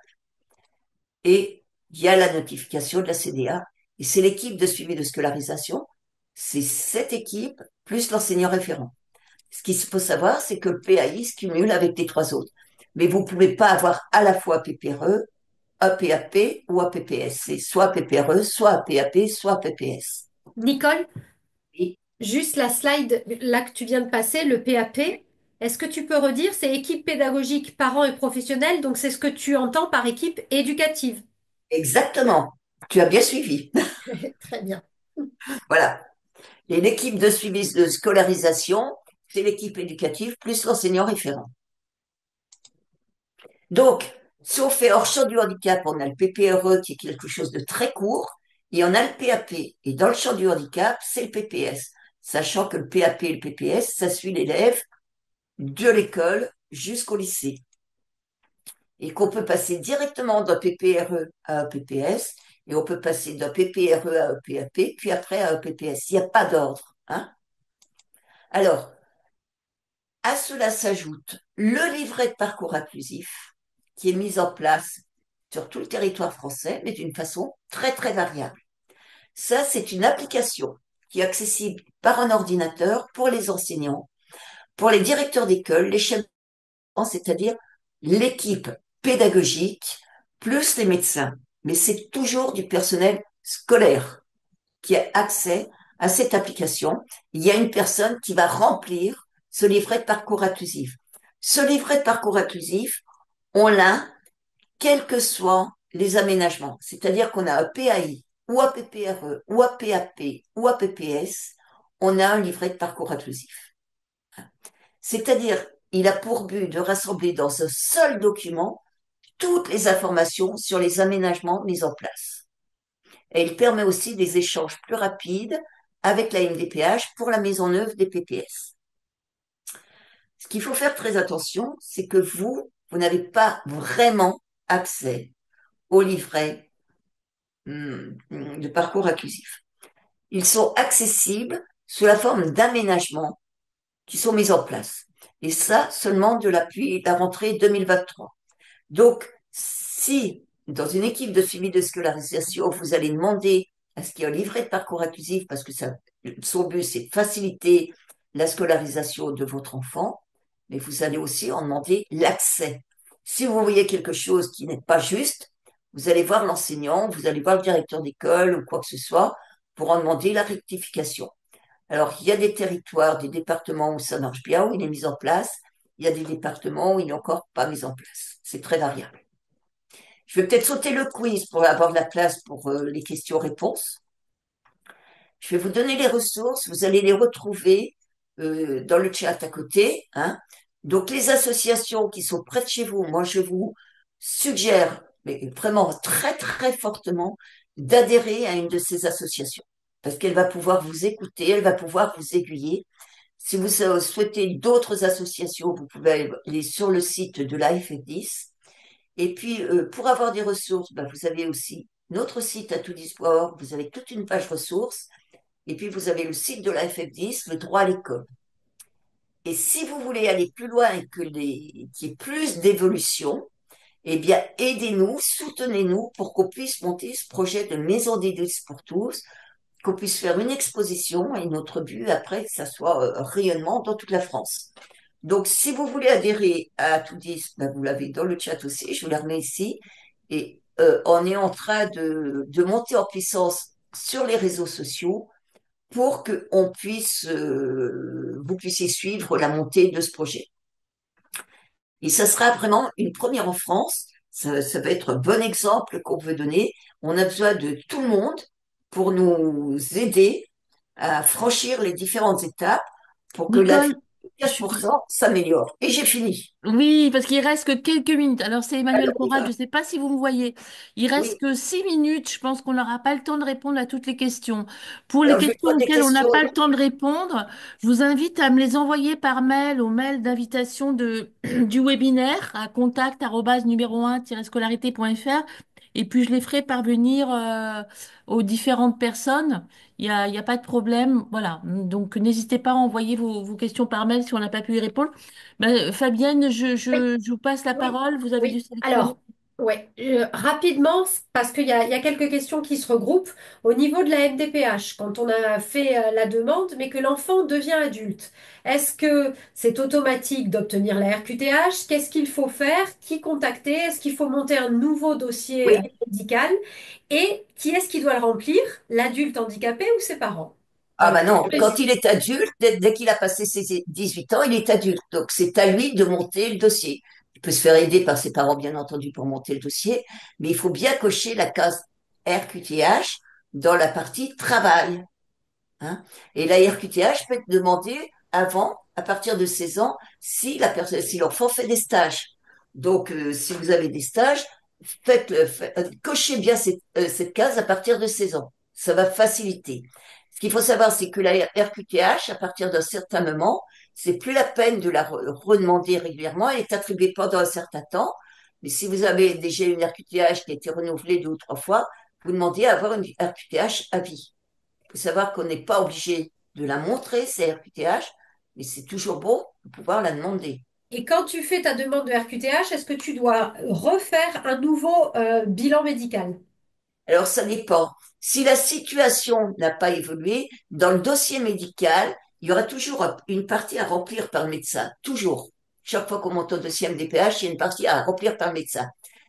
et il y a la notification de la CDA. Et c'est l'équipe de suivi de scolarisation. C'est cette équipe plus l'enseignant référent. Ce qu'il faut savoir, c'est que le PAI se cumule avec les 3 autres. Mais vous ne pouvez pas avoir à la fois PPRE, un PAP ou un PPS. C'est soit PPRE, soit PAP, soit PPS. Nicole, Et juste la slide là que tu viens de passer, le PAP, est-ce que tu peux redire? C'est équipe pédagogique, parents et professionnels, donc c'est ce que tu entends par équipe éducative. exactement, tu as bien suivi. Très bien. Voilà. Et l'équipe de suivi de scolarisation, c'est l'équipe éducative plus l'enseignant référent. Donc, si on fait hors champ du handicap, on a le PPRE qui est quelque chose de très court, et on a le PAP. Et dans le champ du handicap, c'est le PPS. Sachant que le PAP et le PPS, ça suit l'élève de l'école jusqu'au lycée. Et qu'on peut passer directement d'un PPRE à un PPS, et on peut passer d'un PPRE à un PAP, puis après à un PPS. Il n'y a pas d'ordre, hein. Alors, à cela s'ajoute le livret de parcours inclusif qui est mis en place sur tout le territoire français, mais d'une façon très très variable. Ça, c'est une application qui est accessible par un ordinateur pour les enseignants, pour les directeurs d'école, les chefs d'enseignement, c'est-à-dire l'équipe pédagogique plus les médecins. Mais c'est toujours du personnel scolaire qui a accès à cette application. Il y a une personne qui va remplir ce livret de parcours inclusif. Ce livret de parcours inclusif, on l'a quels que soient les aménagements. C'est-à-dire qu'on a un PAI ou un PPRE ou un PAP ou un PPS, on a un livret de parcours inclusif. C'est-à-dire, il a pour but de rassembler dans un seul document toutes les informations sur les aménagements mis en place. Et il permet aussi des échanges plus rapides avec la MDPH pour la mise en œuvre des PPS. Ce qu'il faut faire très attention, c'est que vous n'avez pas vraiment accès au livret de parcours inclusif. Ils sont accessibles sous la forme d'aménagements qui sont mis en place. Et ça seulement depuis la rentrée 2023. Donc, si dans une équipe de suivi de scolarisation, vous allez demander à ce qu'il y ait un livret de parcours inclusif, parce que son but, c'est de faciliter la scolarisation de votre enfant, mais vous allez aussi en demander l'accès. Si vous voyez quelque chose qui n'est pas juste, vous allez voir l'enseignant, vous allez voir le directeur d'école ou quoi que ce soit pour en demander la rectification. Alors, il y a des territoires, des départements où ça marche bien, où il est mis en place. Il y a des départements où il n'est encore pas mis en place. C'est très variable. Je vais peut-être sauter le quiz pour avoir de la place pour les questions-réponses. Je vais vous donner les ressources. Vous allez les retrouver dans le chat à côté, hein. Donc, les associations qui sont près de chez vous, moi, je vous suggère, mais vraiment très, très fortement, d'adhérer à une de ces associations. Parce qu'elle va pouvoir vous écouter, elle va pouvoir vous aiguiller. Si vous souhaitez d'autres associations, vous pouvez aller sur le site de l'AFF10. Et puis, pour avoir des ressources, bah, vous avez aussi notre site atoudis.org, vous avez toute une page ressources. Et puis, vous avez le site de l'AFF10, le droit à l'école. Et si vous voulez aller plus loin et qu'il y ait plus d'évolution, eh bien, aidez-nous, soutenez-nous pour qu'on puisse monter ce projet de maison d'études pour tous, qu'on puisse faire une exposition et notre but après que ça soit rayonnement dans toute la France. Donc, si vous voulez adhérer à Toudis, ben, vous l'avez dans le chat aussi, je vous la remets ici. Et on est en train de monter en puissance sur les réseaux sociaux pour que vous puissiez suivre la montée de ce projet. Et ça sera vraiment une première en France. Ça va être un bon exemple qu'on veut donner. On a besoin de tout le monde pour nous aider à franchir les différentes étapes pour que la vie Nicole, de je suis 15% s'améliore. Et j'ai fini. Oui, parce qu'il reste que quelques minutes. Alors, c'est Emmanuel Alors, on y Conrad, va. je ne sais pas si vous me voyez. Il reste Oui. que 6 minutes. Je pense qu'on n'aura pas le temps de répondre à toutes les questions. Pour les Alors, je vais questions prendre des auxquelles on n'a questions. pas le temps de répondre, je vous invite à me les envoyer par mail au mail d'invitation du webinaire à contact@numéro1-scolarité.fr et puis je les ferai parvenir aux différentes personnes. Il y a pas de problème. Voilà. Donc, n'hésitez pas à envoyer vos questions par mail si on n'a pas pu y répondre. Fabienne, Oui, je vous passe la oui, parole. Vous avez dû oui. sélectionner. Alors, Ouais, rapidement, parce qu'il y a quelques questions qui se regroupent. Au niveau de la MDPH, quand on a fait la demande, mais que l'enfant devient adulte, est-ce que c'est automatique d'obtenir la RQTH? Qu'est-ce qu'il faut faire? Qui contacter? Est-ce qu'il faut monter un nouveau dossier Oui. médical? Et qui est-ce qui doit le remplir? L'adulte handicapé ou ses parents? Ah Voilà. bah non, quand il est adulte, dès qu'il a passé ses 18 ans, il est adulte. Donc c'est à lui de monter le dossier. Il peut se faire aider par ses parents, bien entendu, pour monter le dossier, mais il faut bien cocher la case RQTH dans la partie travail. Hein. Et la RQTH peut être demandée avant, à partir de 16 ans, si la personne, si l'enfant fait des stages. Donc, si vous avez des stages, cochez bien cette case à partir de 16 ans. Ça va faciliter. Ce qu'il faut savoir, c'est que la RQTH, à partir d'un certain moment, c'est plus la peine de la redemander régulièrement. Elle est attribuée pendant un certain temps. Mais si vous avez déjà une RQTH qui a été renouvelée 2 ou 3 fois, vous demandez à avoir une RQTH à vie. Il faut savoir qu'on n'est pas obligé de la montrer, c'est RQTH, mais c'est toujours bon de pouvoir la demander. Et quand tu fais ta demande de RQTH, est-ce que tu dois refaire un nouveau bilan médical? Alors, ça dépend. Si la situation n'a pas évolué, dans le dossier médical, il y aura toujours une partie à remplir par le médecin. Toujours. Chaque fois qu'on monte au dossier MDPH, il y a une partie à remplir par le médecin.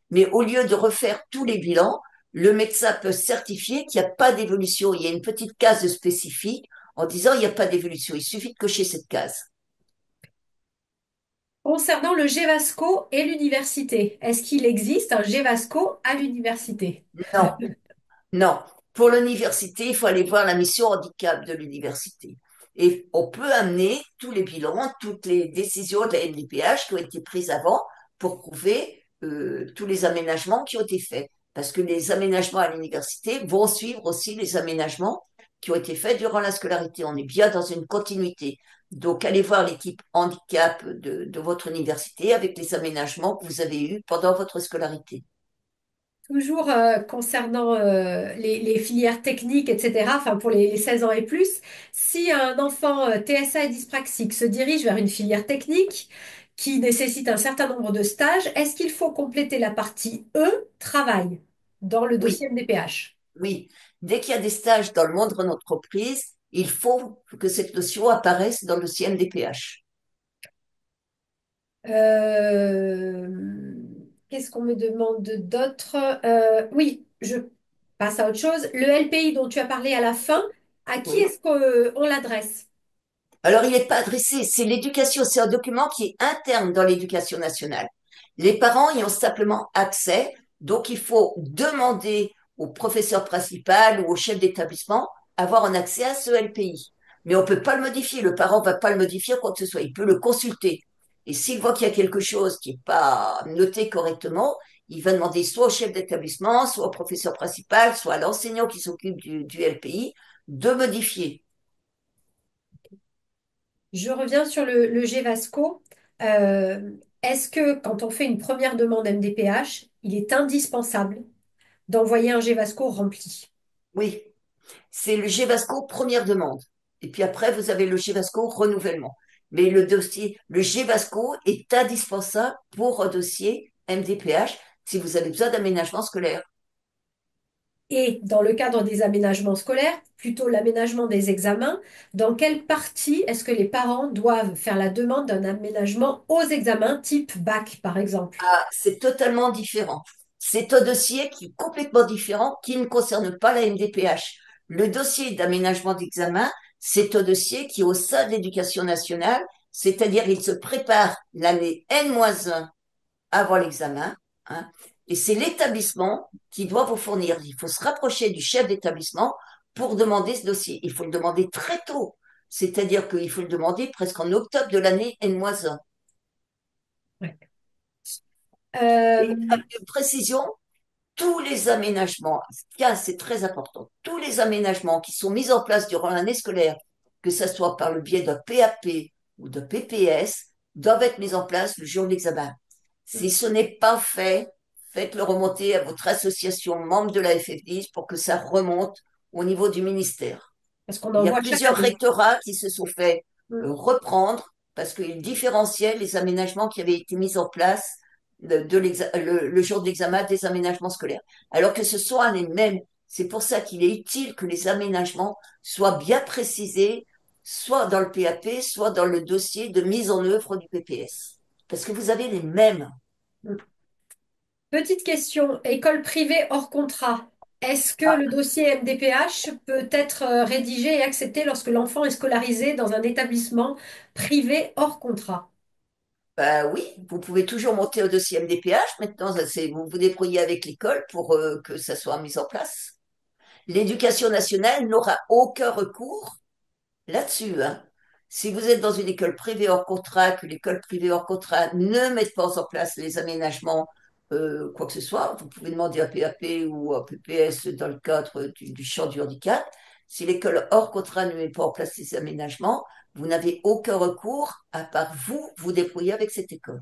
Mais au lieu de refaire tous les bilans, le médecin peut certifier qu'il n'y a pas d'évolution. Il y a une petite case spécifique en disant il n'y a pas d'évolution. Il suffit de cocher cette case. Concernant le GEVASCO et l'université, est-ce qu'il existe un GEVASCO à l'université? Non. Non, pour l'université, il faut aller voir la mission handicap de l'université. Et on peut amener tous les bilans, toutes les décisions de la NDPH qui ont été prises avant pour prouver tous les aménagements qui ont été faits. Parce que les aménagements à l'université vont suivre aussi les aménagements qui ont été faits durant la scolarité. On est bien dans une continuité. Donc, allez voir l'équipe handicap de votre université avec les aménagements que vous avez eus pendant votre scolarité. Toujours concernant les filières techniques, etc., enfin pour les 16 ans et plus, si un enfant TSA et dyspraxique se dirige vers une filière technique qui nécessite un certain nombre de stages, est-ce qu'il faut compléter la partie E, travail, dans le Oui, dossier MDPH? oui, dès qu'il y a des stages dans le monde de l'entreprise, il faut que cette notion apparaisse dans le CMDPH. Euh, Qu'est-ce qu'on me demande d'autre? Oui, je passe à autre chose. Le LPI dont tu as parlé à la fin, à qui Oui. est-ce qu'on l'adresse? Alors, il n'est pas adressé, c'est l'éducation, c'est un document qui est interne dans l'éducation nationale. Les parents y ont simplement accès, donc il faut demander au professeur principal ou au chef d'établissement avoir un accès à ce LPI. Mais on ne peut pas le modifier, le parent ne va pas le modifier quoi que ce soit, il peut le consulter. Et s'il voit qu'il y a quelque chose qui n'est pas noté correctement, il va demander soit au chef d'établissement, soit au professeur principal, soit à l'enseignant qui s'occupe du LPI de modifier. Je reviens sur le GVASCO. Est-ce que quand on fait une première demande MDPH, il est indispensable d'envoyer un GVASCO rempli? Oui. C'est le GVASCO première demande. Et puis après, vous avez le GVASCO renouvellement. Mais le dossier, le GVASCO est indispensable pour un dossier MDPH si vous avez besoin d'aménagement scolaire. Et dans le cadre des aménagements scolaires, plutôt l'aménagement des examens, dans quelle partie est-ce que les parents doivent faire la demande d'un aménagement aux examens type bac, par exemple? Ah, c'est totalement différent. C'est un dossier qui est complètement différent, qui ne concerne pas la MDPH. Le dossier d'aménagement d'examen, c'est un dossier qui est au sein de l'éducation nationale, c'est-à-dire il se prépare l'année N-1 avant l'examen, hein, et c'est l'établissement qui doit vous fournir. Il faut se rapprocher du chef d'établissement pour demander ce dossier. Il faut le demander très tôt, c'est-à-dire qu'il faut le demander presque en octobre de l'année N-1. Ouais. Et Euh, avec une précision, tous les aménagements, ça c'est très important, tous les aménagements qui sont mis en place durant l'année scolaire, que ce soit par le biais d'un PAP ou de PPS, doivent être mis en place le jour de l'examen. Si ce n'est pas fait, faites-le remonter à votre association membre de la FF10 pour que ça remonte au niveau du ministère. Parce qu'on Il en y a voit chaque plusieurs année. rectorats qui se sont fait Mm. reprendre parce qu'ils différenciaient les aménagements qui avaient été mis en place le jour de l'examen des aménagements scolaires, alors que ce sont les mêmes. C'est pour ça qu'il est utile que les aménagements soient bien précisés, soit dans le PAP, soit dans le dossier de mise en œuvre du PPS. Parce que vous avez les mêmes. Petite question, école privée hors contrat. Est-ce que le dossier MDPH peut être rédigé et accepté lorsque l'enfant est scolarisé dans un établissement privé hors contrat? Bah oui, vous pouvez toujours monter au dossier MDPH. Maintenant, vous vous débrouillez avec l'école pour que ça soit mis en place. L'éducation nationale n'aura aucun recours là-dessus, hein. Si vous êtes dans une école privée hors contrat, que l'école privée hors contrat ne mette pas en place les aménagements, quoi que ce soit, vous pouvez demander un PAP ou un PPS dans le cadre du champ du handicap. Si l'école hors contrat ne met pas en place les aménagements, vous n'avez aucun recours à part vous vous débrouiller avec cette école.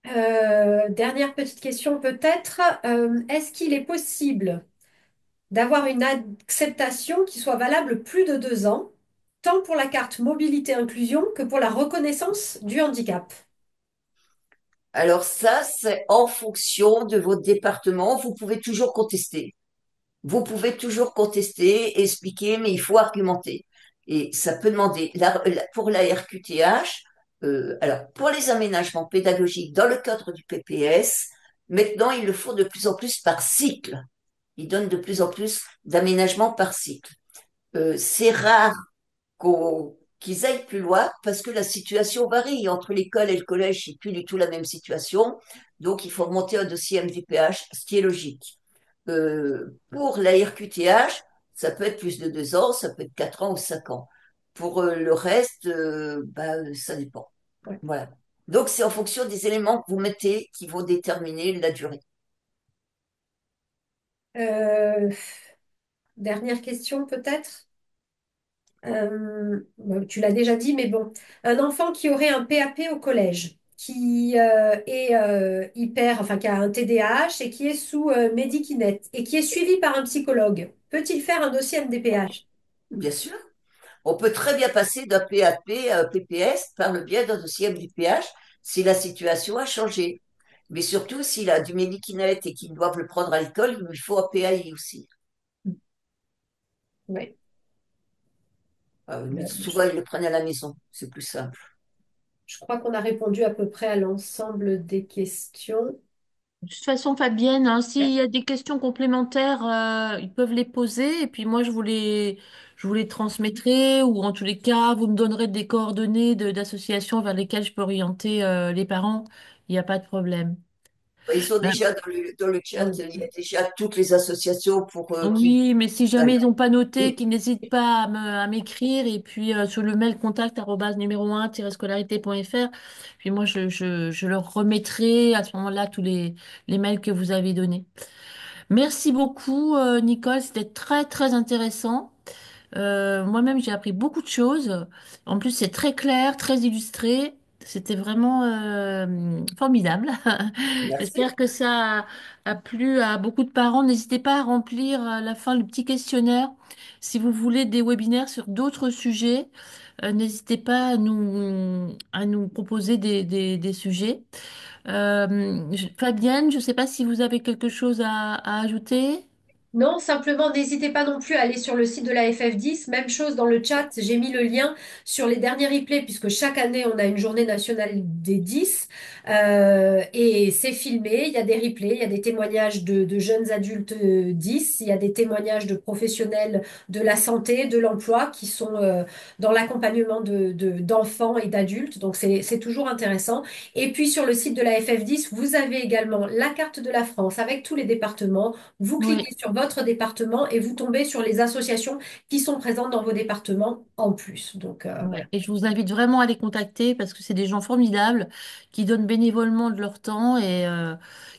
Dernière petite question peut-être. Est-ce qu'il est possible d'avoir une acceptation qui soit valable plus de 2 ans, tant pour la carte mobilité inclusion que pour la reconnaissance du handicap? Alors ça, c'est en fonction de votre département. Vous pouvez toujours contester. Vous pouvez toujours contester, expliquer, mais il faut argumenter. Et ça peut demander, pour la RQTH, alors pour les aménagements pédagogiques dans le cadre du PPS, maintenant ils le font de plus en plus par cycle. Ils donnent de plus en plus d'aménagements par cycle. C'est rare qu'ils aillent plus loin parce que la situation varie. Entre l'école et le collège, c'est plus du tout la même situation. Donc, il faut remonter un dossier MDPH, ce qui est logique. Pour la RQTH, ça peut être plus de 2 ans, ça peut être 4 ans ou 5 ans. Pour le reste, bah, ça dépend. Ouais. Voilà. Donc, c'est en fonction des éléments que vous mettez qui vont déterminer la durée. Euh, Dernière question peut-être. Bon, tu l'as déjà dit, mais bon, un enfant qui aurait un PAP au collège, qui est hyper, enfin qui a un TDAH et qui est sous Medikinet et qui est suivi par un psychologue, peut-il faire un dossier MDPH? Bien sûr. On peut très bien passer d'un PAP à un PPS par le biais d'un dossier MDPH si la situation a changé. Mais surtout, s'il a du Medikinet et qu'ils doivent le prendre à l'école, il lui faut un PAI aussi. Oui. Mais souvent, ils le prennent à la maison. C'est plus simple. Je crois qu'on a répondu à peu près à l'ensemble des questions. De toute façon, Fabienne, hein, s'il y a des questions complémentaires, ils peuvent les poser et puis moi, je vous les transmettrai ou en tous les cas, vous me donnerez des coordonnées d'associations vers lesquelles je peux orienter les parents. Il n'y a pas de problème. Ils sont Ben, déjà dans le chat, Oui. il y a déjà toutes les associations pour qui. oui, mais si jamais ils n'ont pas noté, qu'ils n'hésitent pas à m'écrire et puis sur le mail contact numéro 1-scolarité.fr. Puis moi, je leur remettrai à ce moment-là tous les mails que vous avez donnés. Merci beaucoup, Nicole. C'était très, très intéressant. Moi-même, j'ai appris beaucoup de choses. En plus, c'est très clair, très illustré. C'était vraiment formidable. Merci. J'espère que ça a plu à beaucoup de parents. N'hésitez pas à remplir à la fin le petit questionnaire. Si vous voulez des webinaires sur d'autres sujets, n'hésitez pas à nous proposer des sujets. Fabienne, je ne sais pas si vous avez quelque chose à ajouter. Non, simplement, n'hésitez pas non plus à aller sur le site de la FF10. Même chose dans le chat, j'ai mis le lien sur les derniers replays, puisque chaque année, on a une journée nationale des 10. Et c'est filmé, il y a des replays, il y a des témoignages de jeunes adultes 10, il y a des témoignages de professionnels de la santé, de l'emploi, qui sont dans l'accompagnement d'enfants et d'adultes. Donc, c'est toujours intéressant. Et puis, sur le site de la FF10, vous avez également la carte de la France avec tous les départements. Vous Oui. cliquez sur votre département et vous tombez sur les associations qui sont présentes dans vos départements en plus. Donc voilà. Ouais. Et je vous invite vraiment à les contacter parce que c'est des gens formidables qui donnent bénévolement de leur temps et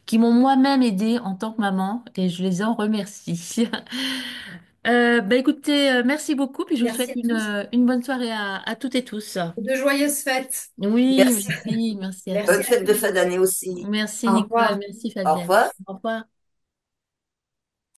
qui m'ont moi-même aidée en tant que maman et je les en remercie. Bah écoutez, merci beaucoup puis je vous Merci souhaite à tous. une bonne soirée à toutes et tous. De joyeuses fêtes. Oui, Merci. merci, merci à Merci Bonne tous. à fête de tous. fin d'année aussi. Merci Au Nicole, revoir. merci Au Fabienne. revoir. Au revoir.